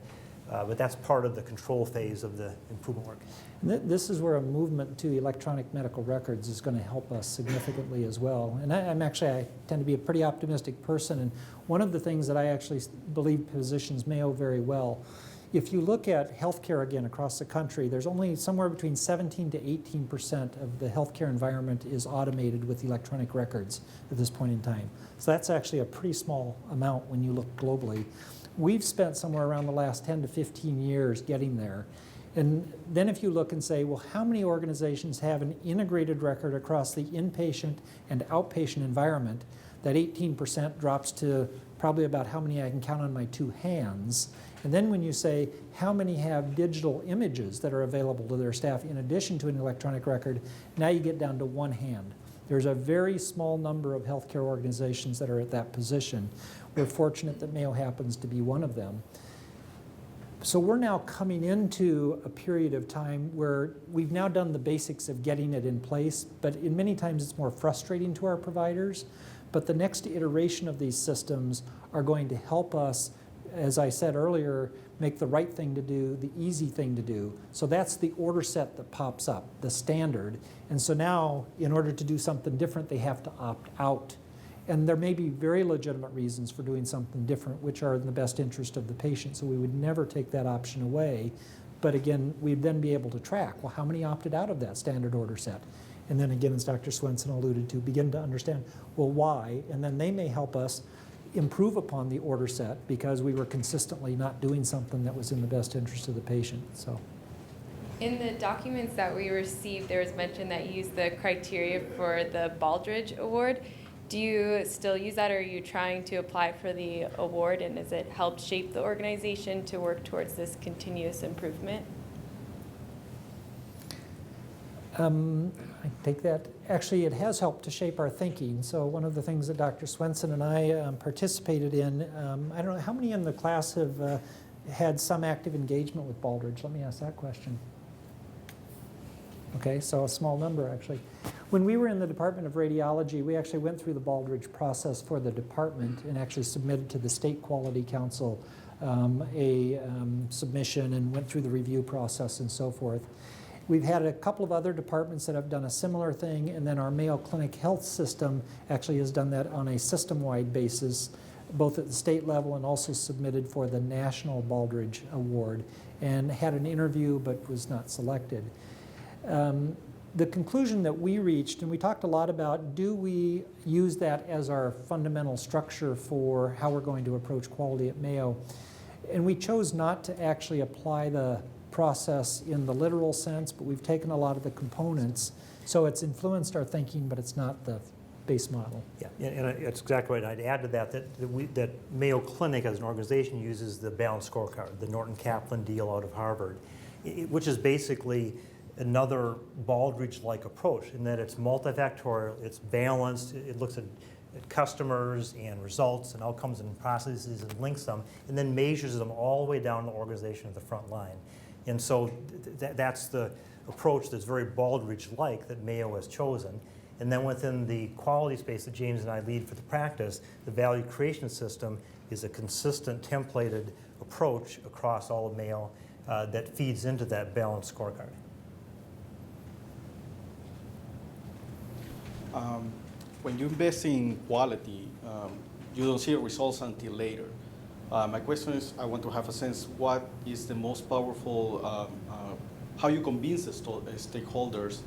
C: that's part of the control phase of the improvement work.
D: And this is where a movement to electronic medical records is going to help us significantly as well. And I tend to be a pretty optimistic person, and one of the things that I actually believe positions Mayo very well, if you look at healthcare again across the country, there's only somewhere between 17 to 18% of the healthcare environment is automated with electronic records at this point in time. So that's actually a pretty small amount when you look globally. We've spent somewhere around the last 10 to 15 years getting there. And then if you look and say, well, how many organizations have an integrated record across the inpatient and outpatient environment, that 18% drops to probably about how many I can count on my two hands. And then when you say how many have digital images that are available to their staff in addition to an electronic record, now you get down to one hand. There's a very small number of healthcare organizations that are at that position. We're fortunate that Mayo happens to be one of them. So we're now coming into a period of time where we've now done the basics of getting it in place, but in many times it's more frustrating to our providers. But the next iteration of these systems are going to help us, as I said earlier, make the right thing to do, the easy thing to do. So that's the order set that pops up, the standard. And so now, in order to do something different, they have to opt out. And there may be very legitimate reasons for doing something different, which are in the best interest of the patient. So we would never take that option away. But again, we'd then be able to track, well, how many opted out of that standard order set? And then again, as Dr. Swensen alluded to, begin to understand, well, why? And then they may help us improve upon the order set because we were consistently not doing something that was in the best interest of the patient. So,
H: in the documents that we received, there was mention that you used the criteria for the Baldrige Award. Do you still use that, or are you trying to apply for the award, and has it helped shape the organization to work towards this continuous improvement?
D: I take that. Actually, it has helped to shape our thinking. So one of the things that Dr. Swensen and I participated in, I don't know, how many in the class have had some active engagement with Baldrige? Let me ask that question. Okay, so a small number actually. When we were in the Department of Radiology, we actually went through the Baldrige process for the department and actually submitted to the State Quality Council a submission and went through the review process and so forth. We've had a couple of other departments that have done a similar thing, and then our Mayo Clinic health system actually has done that on a system-wide basis, both at the state level and also submitted for the National Baldrige Award, and had an interview but was not selected. The conclusion that we reached, and we talked a lot about, do we use that as our fundamental structure for how we're going to approach quality at Mayo? And we chose not to actually apply the process in the literal sense, but we've taken a lot of the components. So it's influenced our thinking, but it's not the base model.
C: Yeah, and it's exactly right. I'd add to that that Mayo Clinic as an organization uses the balanced scorecard, the Norton-Kaplan deal out of Harvard, which is basically another Baldrige-like approach in that it's multifactorial, it's balanced, it looks at customers and results and outcomes and processes and links them, and then measures them all the way down the organization at the front line. And so that's the approach that's very Baldrige-like that Mayo has chosen. And then within the quality space that James and I lead for the practice, the value creation system is a consistent templated approach across all of Mayo that feeds into that balanced scorecard.
I: When you invest in quality, you don't see the results until later. My question is, I want to have a sense, what is the most powerful, how you convince the stakeholders,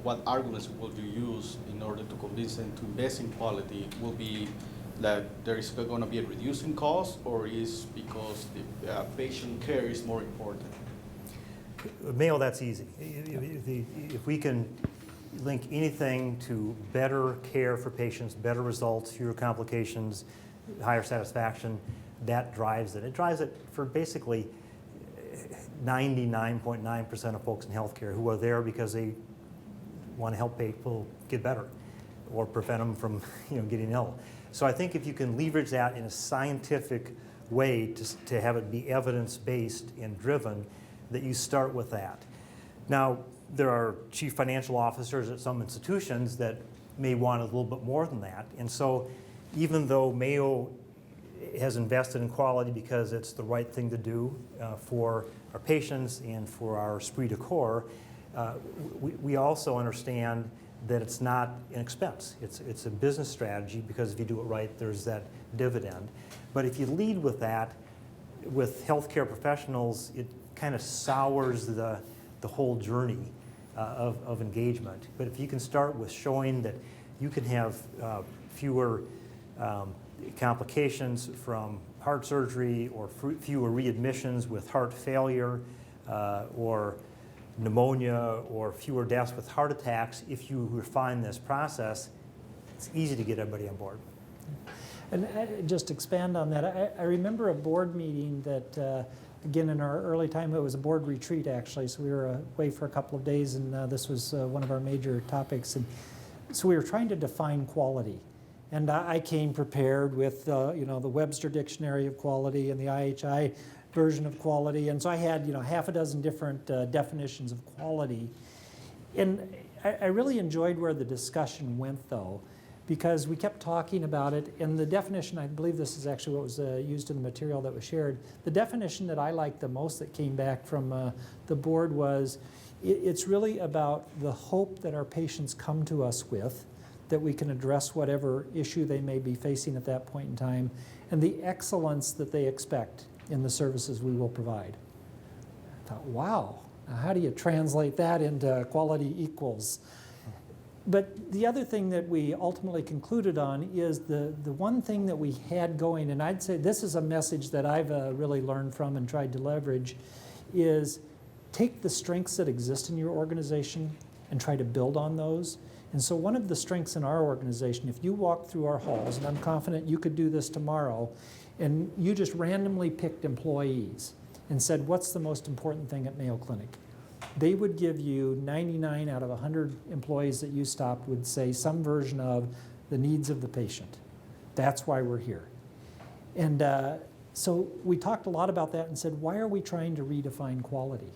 I: what arguments will you use in order to convince them to invest in quality? Will be that there is going to be a reducing cost, or is because the patient care is more important?
C: Mayo, that's easy. If we can link anything to better care for patients, better results, fewer complications, higher satisfaction, that drives it. It drives it for basically 99.9% of folks in healthcare who are there because they want to help people get better or prevent them from getting ill. So I think if you can leverage that in a scientific way to have it be evidence-based and driven, that you start with that. Now, there are chief financial officers at some institutions that may want a little bit more than that. And so even though Mayo has invested in quality because it's the right thing to do for our patients and for our esprit de corps, we also understand that it's not an expense. It's a business strategy because if you do it right, there's that dividend. But if you lead with that, with healthcare professionals, it kind of sours the whole journey of engagement. But if you can start with showing that you can have fewer complications from heart surgery or fewer readmissions with heart failure or pneumonia or fewer deaths with heart attacks, if you refine this process, it's easy to get everybody on board.
D: And just expand on that, I remember a board meeting that again, in our early time, it was a board retreat, actually, so we were away for a couple of days, and this was one of our major topics. And so we were trying to define quality. And I came prepared with the Webster Dictionary of Quality and the IHI version of quality. And so I had half a dozen different definitions of quality. And I really enjoyed where the discussion went, though, because we kept talking about it, and the definition, I believe this is actually what was used in the material that was shared, the definition that I liked the most that came back from the board was, it's really about the hope that our patients come to us with, that we can address whatever issue they may be facing at that point in time, and the excellence that they expect in the services we will provide. I thought, wow, now how do you translate that into quality equals? But the other thing that we ultimately concluded on is the one thing that we had going, and I'd say this is a message that I've really learned from and tried to leverage, is take the strengths that exist in your organization and try to build on those. And so one of the strengths in our organization, if you walk through our halls, and I'm confident you could do this tomorrow, and you just randomly picked employees and said, what's the most important thing at Mayo Clinic? They would give you 99 out of 100 employees that you stopped would say some version of the needs of the patient. That's why we're here. And So we talked a lot about that and said, why are we trying to redefine quality?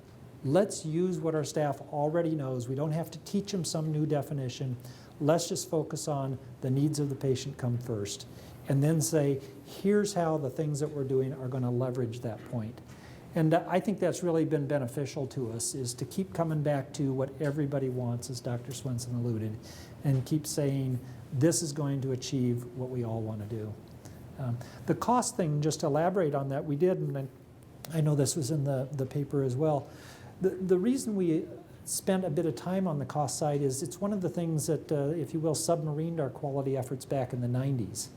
D: Let's use what our staff already knows. We don't have to teach them some new definition. Let's just focus on the needs of the patient come first. And then say, here's how the things that we're doing are going to leverage that point. And I think that's really been beneficial to us, is to keep coming back to what everybody wants, as Dr. Swensen alluded, and keep saying, this is going to achieve what we all want to do. The cost thing, just to elaborate on that, we did, and I know this was in the paper as well. The reason we spent a bit of time on the cost side is it's one of the things that, if you will, submarined our quality efforts back in the 90s.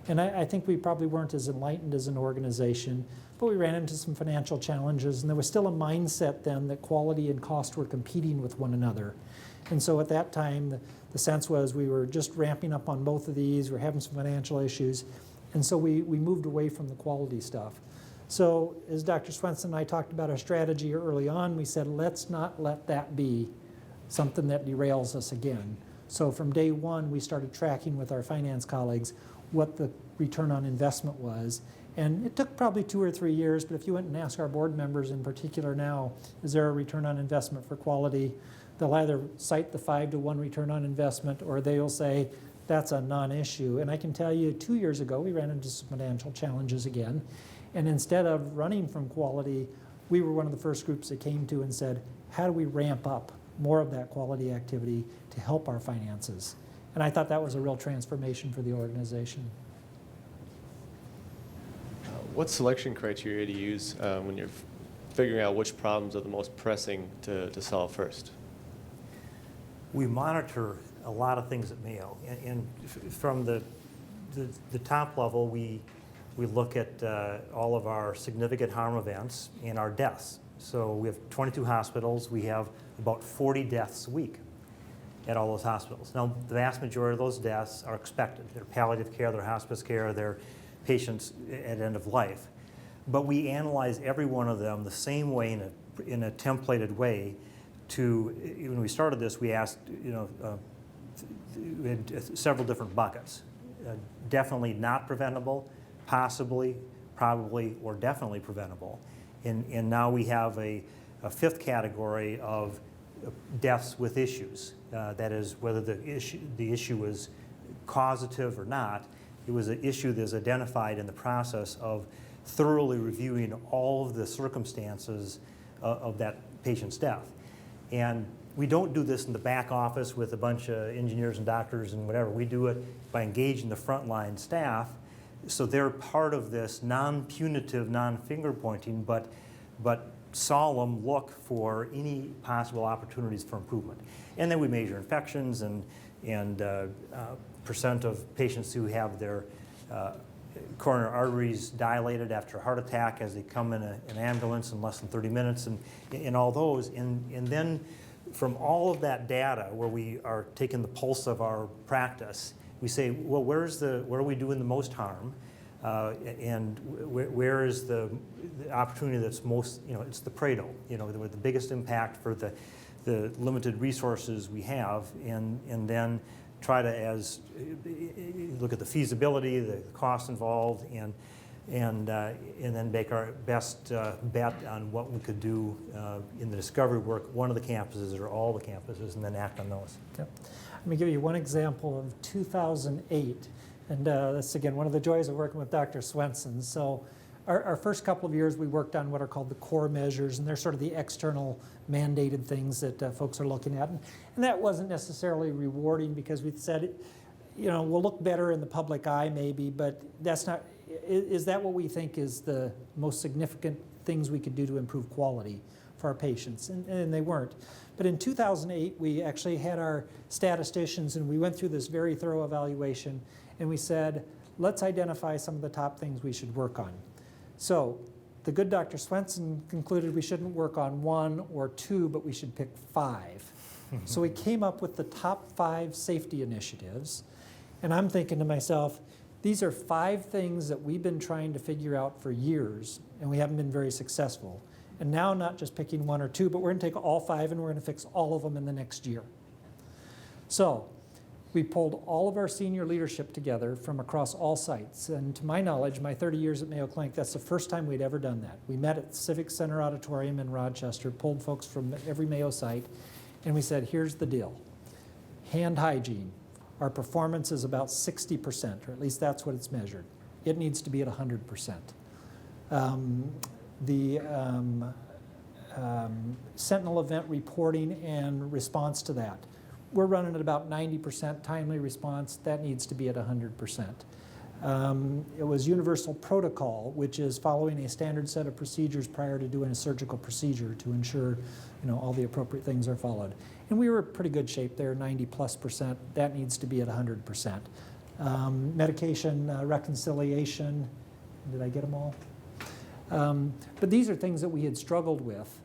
D: And I think we probably weren't as enlightened as an organization, but we ran into some financial challenges, and there was still a mindset then that quality and cost were competing with one another. And so at that time, the sense was we were just ramping up on both of these, we're having some financial issues, and so we moved away from the quality stuff. So as Dr. Swensen and I talked about our strategy early on, we said, let's not let that be something that derails us again. So from day one, we started tracking with our finance colleagues what the return on investment was. And it took probably 2 or 3 years, but if you went and asked our board members in particular now, is there a return on investment for quality? They'll either cite the 5-to-1 return on investment, or they'll say, that's a non-issue. And I can tell you 2 years ago, we ran into some financial challenges again. And instead of running from quality, we were one of the first groups that came to and said, how do we ramp up more of that quality activity to help our finances? And I thought that was a real transformation for the organization.
J: What selection criteria do you use when you're figuring out which problems are the most pressing to solve first?
C: We monitor a lot of things at Mayo. And from the top level, we look at all of our significant harm events and our deaths. So we have 22 hospitals. We have about 40 deaths a week at all those hospitals. Now, the vast majority of those deaths are expected. They're palliative care, they're hospice care, they're patients at end of life. But we analyze every one of them the same way in a templated way. When we started this, we asked, we had several different buckets. Definitely not preventable, possibly, probably, or definitely preventable. And now we have a fifth category of deaths with issues. That is, whether the issue was causative or not, it was an issue that was identified in the process of thoroughly reviewing all of the circumstances of that patient's death. And we don't do this in the back office with a bunch of engineers and doctors and whatever. We do it by engaging the frontline staff, so they're part of this non-punitive, non-finger pointing, but solemn look for any possible opportunities for improvement. And then we measure infections and percent of patients who have their coronary arteries dilated after a heart attack as they come in an ambulance in less than 30 minutes, and all those. And then from all of that data, where we are taking the pulse of our practice, we say, well, where are we doing the most harm? And where is the opportunity that's most, it's the Pareto, with the biggest impact for the limited resources we have, and then try to look at the feasibility, the cost involved, and then make our best bet on what we could do in the discovery work, one of the campuses or all the campuses, and then act on those.
D: Yep. Let me give you one example of 2008. And that's, again, one of the joys of working with Dr. Swensen. So our first couple of years, we worked on what are called the core measures, and they're sort of the external mandated things that folks are looking at. And that wasn't necessarily rewarding, because we said, we'll look better in the public eye maybe, but that's not, is that what we think is the most significant things we could do to improve quality for our patients? And they weren't. But in 2008, we actually had our statisticians, and we went through this very thorough evaluation, and we said, let's identify some of the top things we should work on. So the good Dr. Swensen concluded we shouldn't work on 1 or 2, but we should pick 5. So we came up with the top 5 safety initiatives. And I'm thinking to myself, these are 5 things that we've been trying to figure out for years, and we haven't been very successful. And now not just picking 1 or 2, but we're going to take all 5 and we're going to fix all of them in the next year. So We pulled all of our senior leadership together from across all sites. And to my knowledge, my 30 years at Mayo Clinic, that's the first time we'd ever done that. We met at the Civic Center Auditorium in Rochester, pulled folks from every Mayo site, and we said, here's the deal. Hand hygiene. Our performance is about 60%, or at least that's what it's measured. It needs to be at 100%. Sentinel event reporting and response to that. We're running at about 90% timely response. That needs to be at 100%. It was universal protocol, which is following a standard set of procedures prior to doing a surgical procedure to ensure, all the appropriate things are followed. And we were in pretty good shape there, 90+%. That needs to be at 100%. Medication reconciliation. Did I get them all? But these are things that we had struggled with.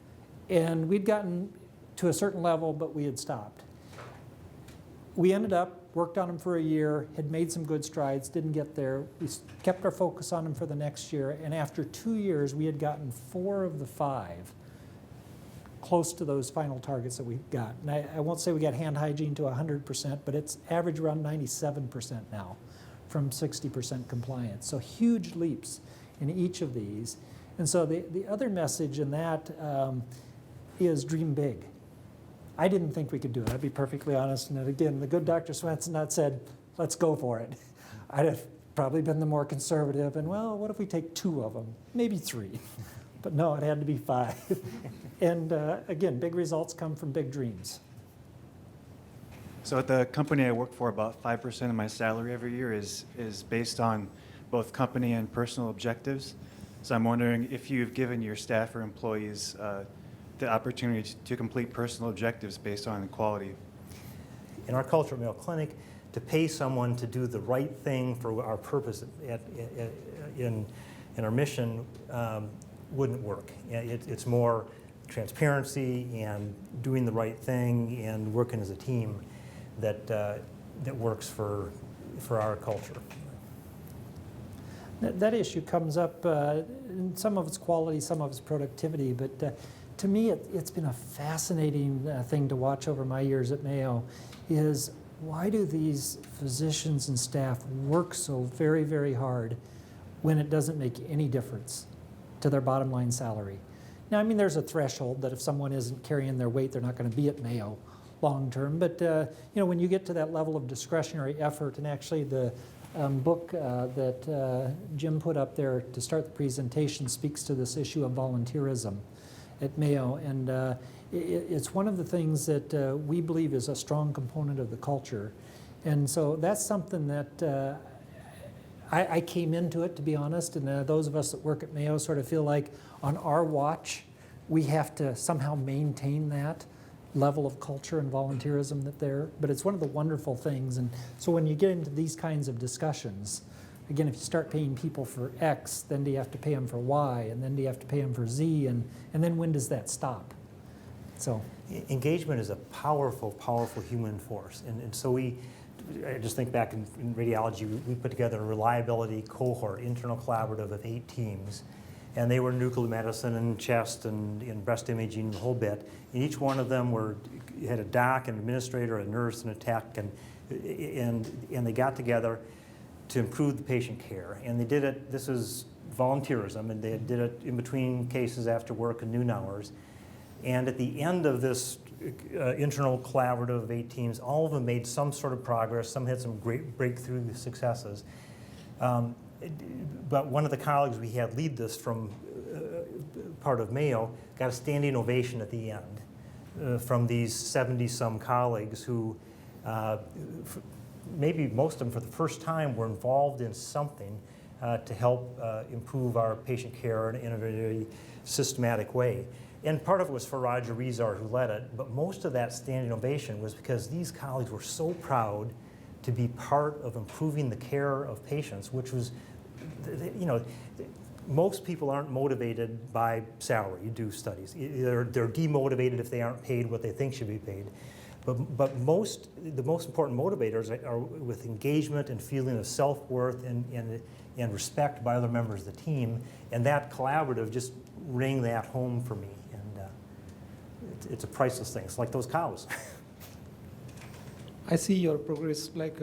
D: And we'd gotten to a certain level, but we had stopped. We ended up, worked on them for a year, had made some good strides, didn't get there. We kept our focus on them for the next year, and after 2 years, we had gotten 4 of the 5 close to those final targets that we got. And I won't say we got hand hygiene to 100%, but it's average around 97% now from 60% compliance. So huge leaps in each of these. And so the other message in that is dream big. I didn't think we could do it, I'd be perfectly honest. And again, the good Dr. Swensen had said, let's go for it. I'd have probably been the more conservative and, well, what if we take 2 of them? Maybe 3. But no, it had to be 5. And again, big results come from big dreams.
K: So at the company I work for, about 5% of my salary every year is based on both company and personal objectives. So I'm wondering if you've given your staff or employees the opportunity to complete personal objectives based on quality.
C: In our culture at Mayo Clinic, to pay someone to do the right thing for our purpose in our mission wouldn't work. It's more transparency and doing the right thing and working as a team that works for our culture.
D: That issue comes up, in some of its quality, some of its productivity, but to me it's been a fascinating thing to watch over my years at Mayo is why do these physicians and staff work so very, very hard when it doesn't make any difference to their bottom line salary? Now, I mean, there's a threshold that if someone isn't carrying their weight, they're not going to be at Mayo long term, but when you get to that level of discretionary effort, and actually the book that Jim put up there to start the presentation speaks to this issue of volunteerism at Mayo, and it's one of the things that we believe is a strong component of the culture. And so that's something that I came into it, to be honest, and those of us that work at Mayo sort of feel like on our watch we have to somehow maintain that level of culture and volunteerism that there, but it's one of the wonderful things. And so when you get into these kinds of discussions, again, if you start paying people for X, then do you have to pay them for Y, and then do you have to pay them for Z, and then when does that stop? So
C: engagement is a powerful, powerful human force, and so I just think back in radiology, we put together a reliability cohort, internal collaborative of 8 teams, and they were nuclear medicine and chest and breast imaging, the whole bit. And each one of them had a doc, an administrator, a nurse, and a tech, and they got together to improve the patient care. And they did it, this is volunteerism, and they did it in between cases after work and noon hours. And at the end of this internal collaborative of 8 teams, all of them made some sort of progress. Some had some great breakthrough successes. But one of the colleagues we had lead this from part of Mayo got a standing ovation at the end from these 70-some colleagues who maybe most of them for the first time were involved in something to help improve our patient care in a very systematic way. And part of it was for Roger Rezar, who led it, but most of that standing ovation was because these colleagues were so proud to be part of improving the care of patients, which was, most people aren't motivated by salary. You do studies. They're demotivated if they aren't paid what they think should be paid. But the most important motivators are with engagement and feeling of self-worth and respect by other members of the team, and that collaborative just rang that home for me. And it's a priceless thing. It's like those cows.
L: I see your progress like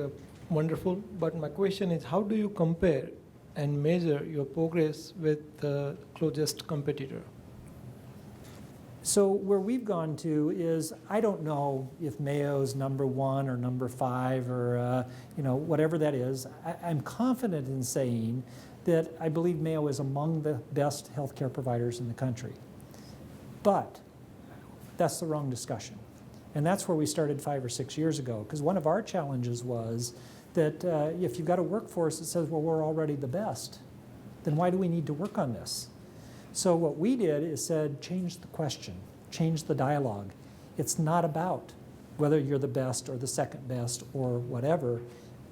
L: wonderful, but my question is, how do you compare and measure your progress with the closest competitor?
D: So where we've gone to is, I don't know if Mayo's #1 or #5 or whatever that is. I'm confident in saying that I believe Mayo is among the best healthcare providers in the country. But that's the wrong discussion. And that's where we started 5 or 6 years ago, because one of our challenges was that if you've got a workforce that says, well, we're already the best, then why do we need to work on this? So what we did is said, change the question, change the dialogue. It's not about whether you're the best or the second best or whatever.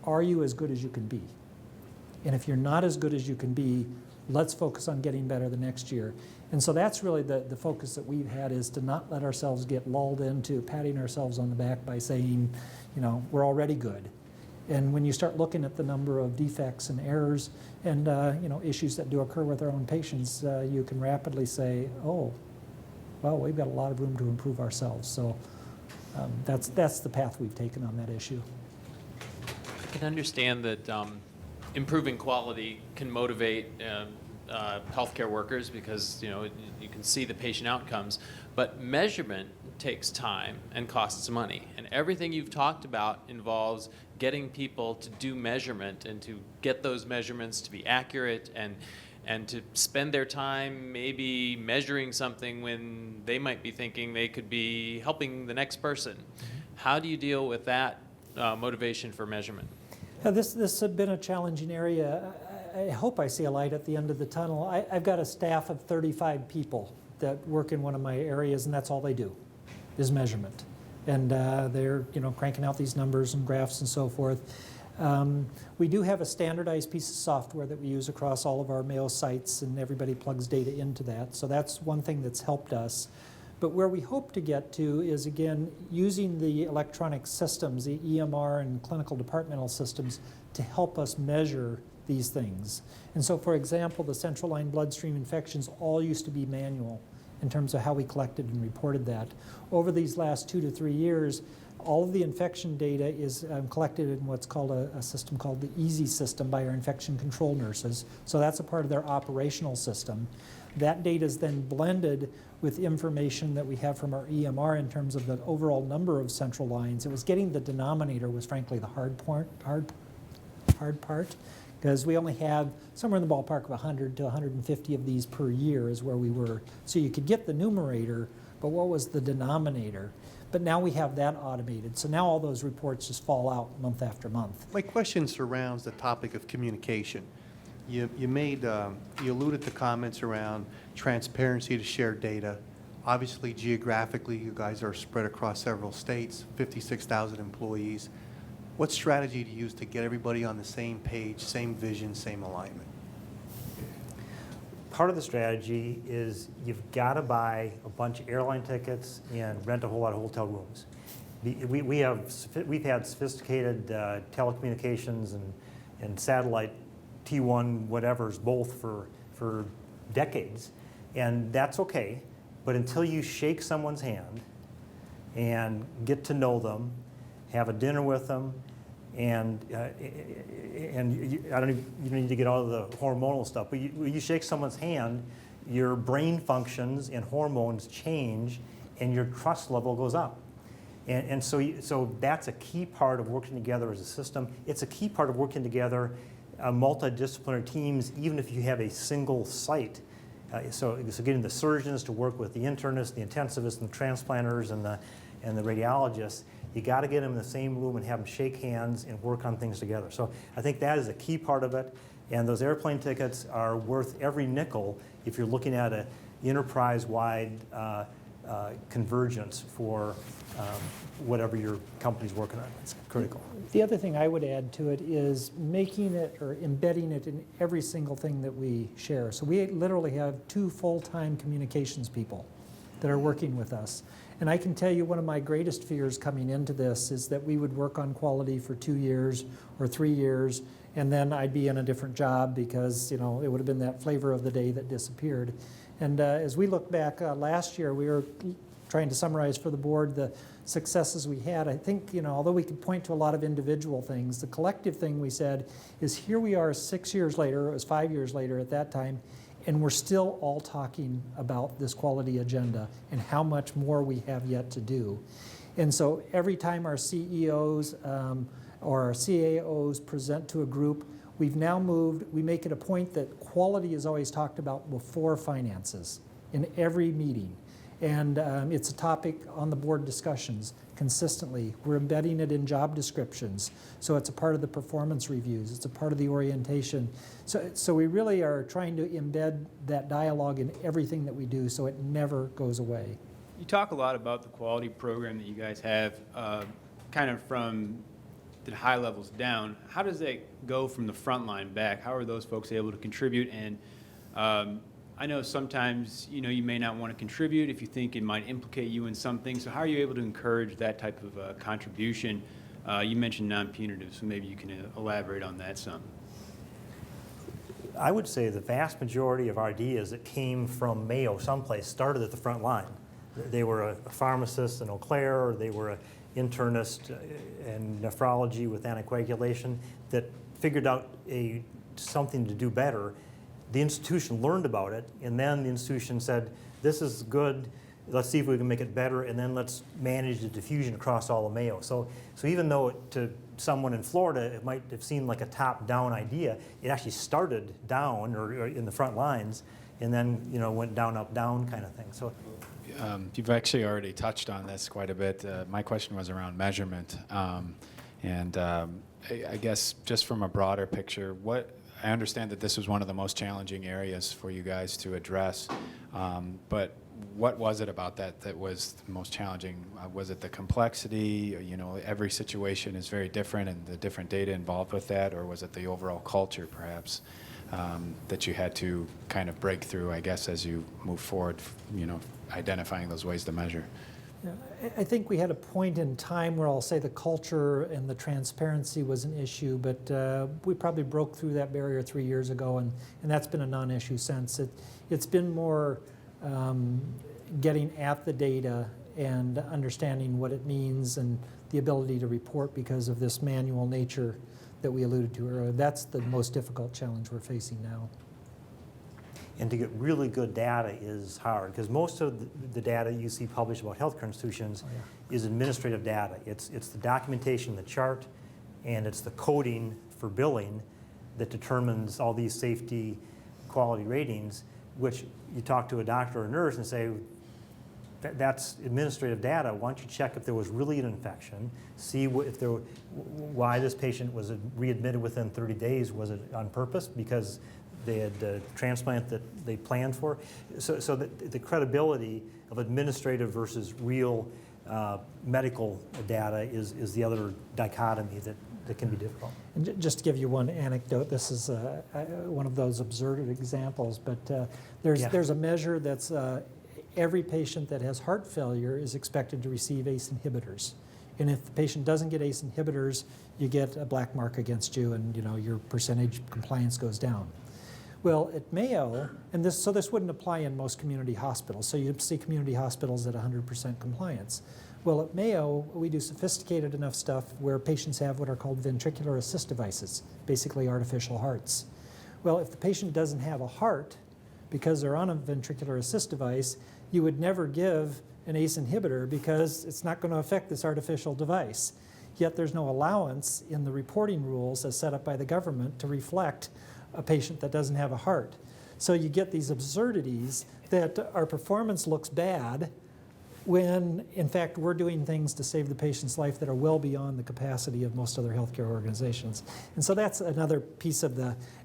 D: Are you as good as you can be? And if you're not as good as you can be, let's focus on getting better the next year. And so that's really the focus that we've had, is to not let ourselves get lulled into patting ourselves on the back by saying, we're already good. And when you start looking at the number of defects and errors and issues that do occur with our own patients, you can rapidly say, oh, well, we've got a lot of room to improve ourselves. So that's the path we've taken on that issue.
B: I can understand that improving quality can motivate healthcare workers, because you can see the patient outcomes, but measurement takes time and costs money. And everything you've talked about involves getting people to do measurement and to get those measurements to be accurate and to spend their time maybe measuring something when they might be thinking they could be helping the next person. How do you deal with that motivation for measurement?
D: This has been a challenging area. I hope I see a light at the end of the tunnel. I've got a staff of 35 people that work in one of my areas, and that's all they do, is measurement. And they're cranking out these numbers and graphs and so forth. We do have a standardized piece of software that we use across all of our Mayo sites, and everybody plugs data into that. So that's one thing that's helped us. But where we hope to get to is, again, using the electronic systems, the EMR and clinical departmental systems, to help us measure these things. And so, for example, the central line bloodstream infections all used to be manual in terms of how we collected and reported that. Over these last 2 to 3 years, all of the infection data is collected in what's called a system called the EASY system by our infection control nurses. So that's a part of their operational system. That data is then blended with information that we have from our EMR in terms of the overall number of central lines. It was getting the denominator was frankly the hard part, because we only have somewhere in the ballpark of 100 to 150 of these per year is where we were. So you could get the numerator, but what was the denominator? But now we have that automated. So now all those reports just fall out month after month.
M: My question surrounds the topic of communication. You alluded to comments around transparency to share data. Obviously, geographically, you guys are spread across several states, 56,000 employees. What strategy do you use to get everybody on the same page, same vision, same alignment?
C: Part of the strategy is you've got to buy a bunch of airline tickets and rent a whole lot of hotel rooms. We've had sophisticated telecommunications and satellite T1 whatevers both for decades, and that's okay. But until you shake someone's hand and get to know them, have a dinner with them, and you don't need to get all of the hormonal stuff, but you shake someone's hand, your brain functions and hormones change, and your trust level goes up. And so that's a key part of working together as a system. It's a key part of working together, multidisciplinary teams, even if you have a single site. So getting the surgeons to work with the internists, the intensivists, and the transplanters, and the radiologists. You got to get them in the same room and have them shake hands and work on things together. So I think that is a key part of it. And those airplane tickets are worth every nickel if you're looking at an enterprise-wide convergence for whatever your company's working on. It's critical.
D: The other thing I would add to it is making it or embedding it in every single thing that we share. So we literally have 2 full-time communications people that are working with us. And I can tell you one of my greatest fears coming into this is that we would work on quality for 2 years or 3 years, and then I'd be in a different job because it would have been that flavor of the day that disappeared. And as we look back last year, we were trying to summarize for the board the successes we had, I think, although we could point to a lot of individual things, the collective thing we said is here we are 6 years later, it was 5 years later at that time, and we're still all talking about this quality agenda and how much more we have yet to do. And so every time our CEOs or our CAOs present to a group, we've now moved, we make it a point that quality is always talked about before finances in every meeting. And it's a topic on the board discussions consistently. We're embedding it in job descriptions. So it's a part of the performance reviews. It's a part of the orientation. So we really are trying to embed that dialogue in everything that we do so it never goes away.
N: You talk a lot about the quality program that you guys have, kind of from the high levels down. How does that go from the front line back? How are those folks able to contribute? And I know sometimes you may not want to contribute if you think it might implicate you in something. So how are you able to encourage that type of contribution? You mentioned non-punitive, so maybe you can elaborate on that some.
C: I would say the vast majority of ideas that came from Mayo someplace started at the front line. They were a pharmacist in Eau Claire, or they were an internist in nephrology with anticoagulation that figured out something to do better. The institution learned about it, and then the institution said, this is good, let's see if we can make it better, and then let's manage the diffusion across all of Mayo. So even though to someone in Florida it might have seemed like a top-down idea, it actually started down or in the front lines, and then went down, up, down kind of thing. So.
O: You've actually already touched on this quite a bit. My question was around measurement. I guess just from a broader picture, I understand that this was one of the most challenging areas for you guys to address, but what was it about that was the most challenging? Was it the complexity? Every situation is very different and the different data involved with that, or was it the overall culture perhaps that you had to kind of break through, I guess, as you move forward, identifying those ways to measure?
D: Yeah, I think we had a point in time where I'll say the culture and the transparency was an issue, but we probably broke through that barrier 3 years ago, and that's been a non-issue since. It's been more getting at the data and understanding what it means and the ability to report because of this manual nature that we alluded to earlier. That's the most difficult challenge we're facing now.
C: And to get really good data is hard, because most of the data you see published about healthcare institutions is administrative data. It's the documentation, the chart, and it's the coding for billing that determines all these safety quality ratings, which you talk to a doctor or a nurse and say, that's administrative data. Why don't you check if there was really an infection, see why this patient was readmitted within 30 days. Was it on purpose because they had a transplant that they planned for? So the credibility of administrative versus real medical data is the other dichotomy that can be difficult.
D: And just to give you one anecdote, this is one of those absurd examples, but there's a measure that's every patient that has heart failure is expected to receive ACE inhibitors. And if the patient doesn't get ACE inhibitors, you get a black mark against you, and your percentage compliance goes down. Well, at Mayo, and this wouldn't apply in most community hospitals, so you'd see community hospitals at 100% compliance. Well, at Mayo, we do sophisticated enough stuff where patients have what are called ventricular assist devices, basically artificial hearts. Well, if the patient doesn't have a heart because they're on a ventricular assist device, you would never give an ACE inhibitor because it's not going to affect this artificial device. Yet there's no allowance in the reporting rules as set up by the government to reflect a patient that doesn't have a heart. So you get these absurdities that our performance looks bad when, in fact, we're doing things to save the patient's life that are well beyond the capacity of most other healthcare organizations. And so that's another piece of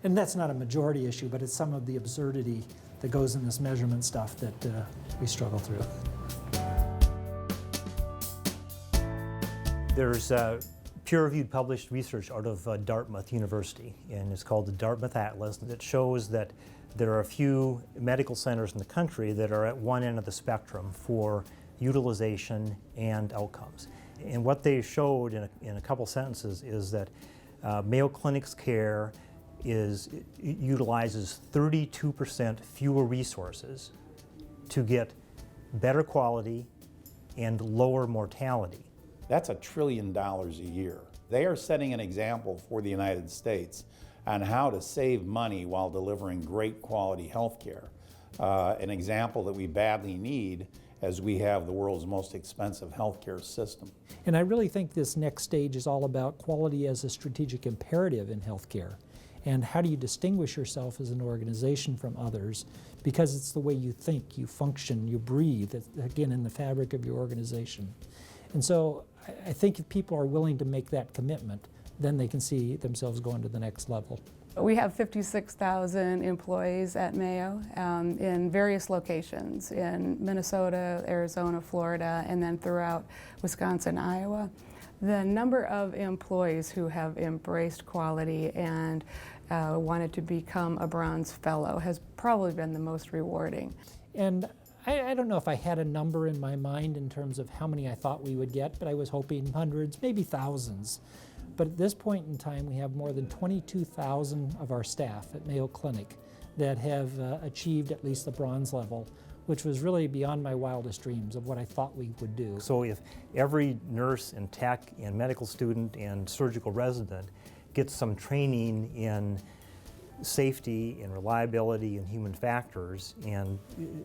D: and that's not a majority issue, but it's some of the absurdity that goes in this measurement stuff that we struggle through.
C: There's peer-reviewed published research out of Dartmouth University, and it's called the Dartmouth Atlas, that shows that there are a few medical centers in the country that are at one end of the spectrum for utilization and outcomes. And what they showed in a couple sentences is that Mayo Clinic's care utilizes 32% fewer resources to get better quality and lower mortality.
A: That's $1 trillion a year. They are setting an example for the United States on how to save money while delivering great quality health care. An example that we badly need as we have the world's most expensive healthcare system.
D: And I really think this next stage is all about quality as a strategic imperative in healthcare. And how do you distinguish yourself as an organization from others? Because it's the way you think, you function, you breathe, again, in the fabric of your organization. And so I think if people are willing to make that commitment, then they can see themselves going to the next level.
E: We have 56,000 employees at Mayo in various locations in Minnesota, Arizona, Florida, and then throughout Wisconsin, Iowa. The number of employees who have embraced quality and wanted to become a Bronze Fellow has probably been the most rewarding.
D: And I don't know if I had a number in my mind in terms of how many I thought we would get, but I was hoping hundreds, maybe thousands. But at this point in time, we have more than 22,000 of our staff at Mayo Clinic that have achieved at least the bronze level, which was really beyond my wildest dreams of what I thought we would do.
C: So if every nurse and tech and medical student and surgical resident gets some training in safety and reliability and human factors and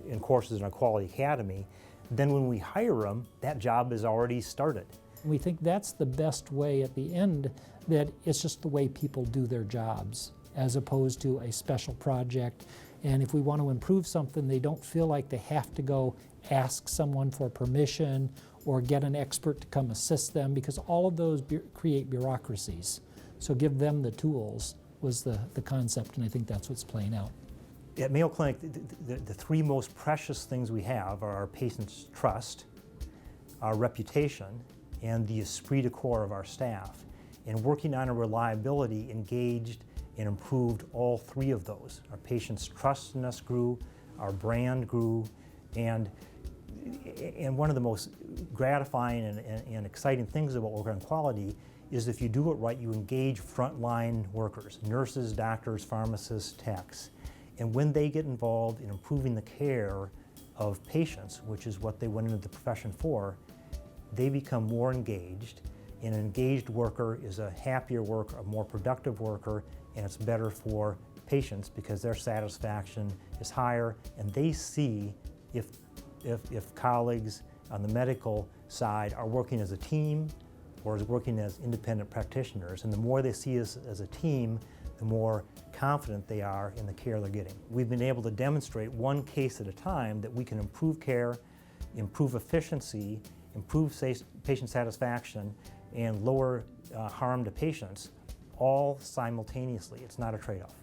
C: in courses in our quality academy, then when we hire them, that job is already started.
D: We think that's the best way at the end, that it's just the way people do their jobs as opposed to a special project. And if we want to improve something, they don't feel like they have to go ask someone for permission or get an expert to come assist them, because all of those create bureaucracies. So give them the tools was the concept, and I think that's what's playing out.
C: At Mayo Clinic, the three most precious things we have are our patients' trust, our reputation, and the esprit de corps of our staff. And working on a reliability engaged and improved all three of those. Our patients' trust in us grew, our brand grew, and one of the most gratifying and exciting things about working on quality is if you do it right, you engage frontline workers, nurses, doctors, pharmacists, techs. And when they get involved in improving the care of patients, which is what they went into the profession for, they become more engaged. An engaged worker is a happier worker, a more productive worker, and it's better for patients because their satisfaction is higher, and they see if colleagues on the medical side are working as a team or is working as independent practitioners. And the more they see us as a team, the more confident they are in the care they're getting. We've been able to demonstrate one case at a time that we can improve care, improve efficiency, improve patient satisfaction, and lower harm to patients, all simultaneously. It's not a trade-off.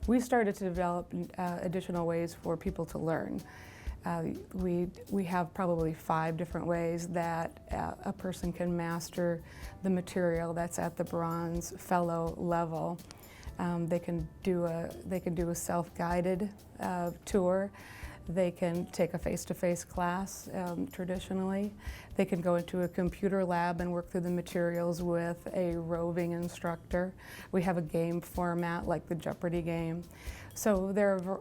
E: We started to develop additional ways for people to learn. We have probably 5 different ways that a person can master the material that's at the Bronze Fellow level. They can do a self-guided tour. They can take a face-to-face class traditionally. They can go into a computer lab and work through the materials with a roving instructor. We have a game format like the Jeopardy game. So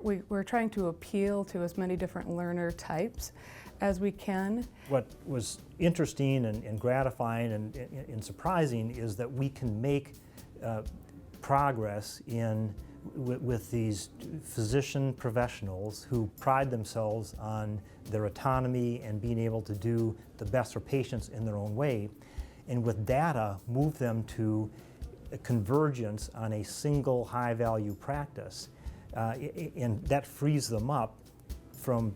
E: we're trying to appeal to as many different learner types as we can.
C: What was interesting and gratifying and surprising is that we can make progress with these physician professionals who pride themselves on their autonomy and being able to do the best for patients in their own way, and with data move them to a convergence on a single high-value practice. And that frees them up from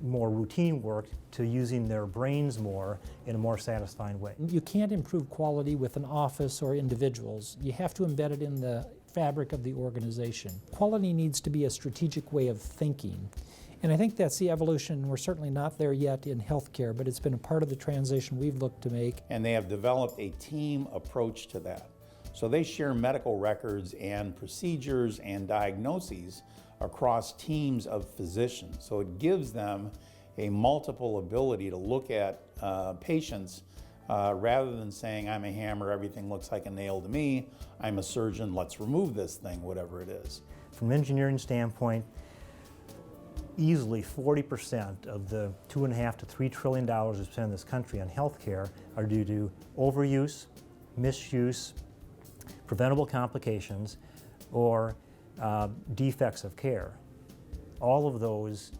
C: more routine work to using their brains more in a more satisfying way.
D: You can't improve quality with an office or individuals. You have to embed it in the fabric of the organization. Quality needs to be a strategic way of thinking. And I think that's the evolution. We're certainly not there yet in healthcare, but it's been a part of the transition we've looked to make.
A: And they have developed a team approach to that. So they share medical records and procedures and diagnoses across teams of physicians. So it gives them a multiple ability to look at patients rather than saying, I'm a hammer, everything looks like a nail to me. I'm a surgeon, let's remove this thing, whatever it is.
C: From an engineering standpoint, easily 40% of the $2.5 to $3 trillion we spend in this country on healthcare are due to overuse, misuse, preventable complications, or defects of care. All of those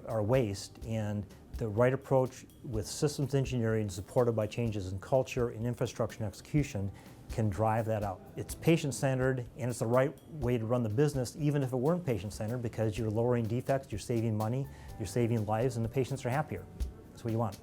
C: are waste, and the right approach with systems engineering supported by changes in culture and infrastructure and execution can drive that out. It's patient-centered, and it's the right way to run the business, even if it weren't patient-centered, because you're lowering defects, you're saving money, you're saving lives, and the patients are happier. That's what you want.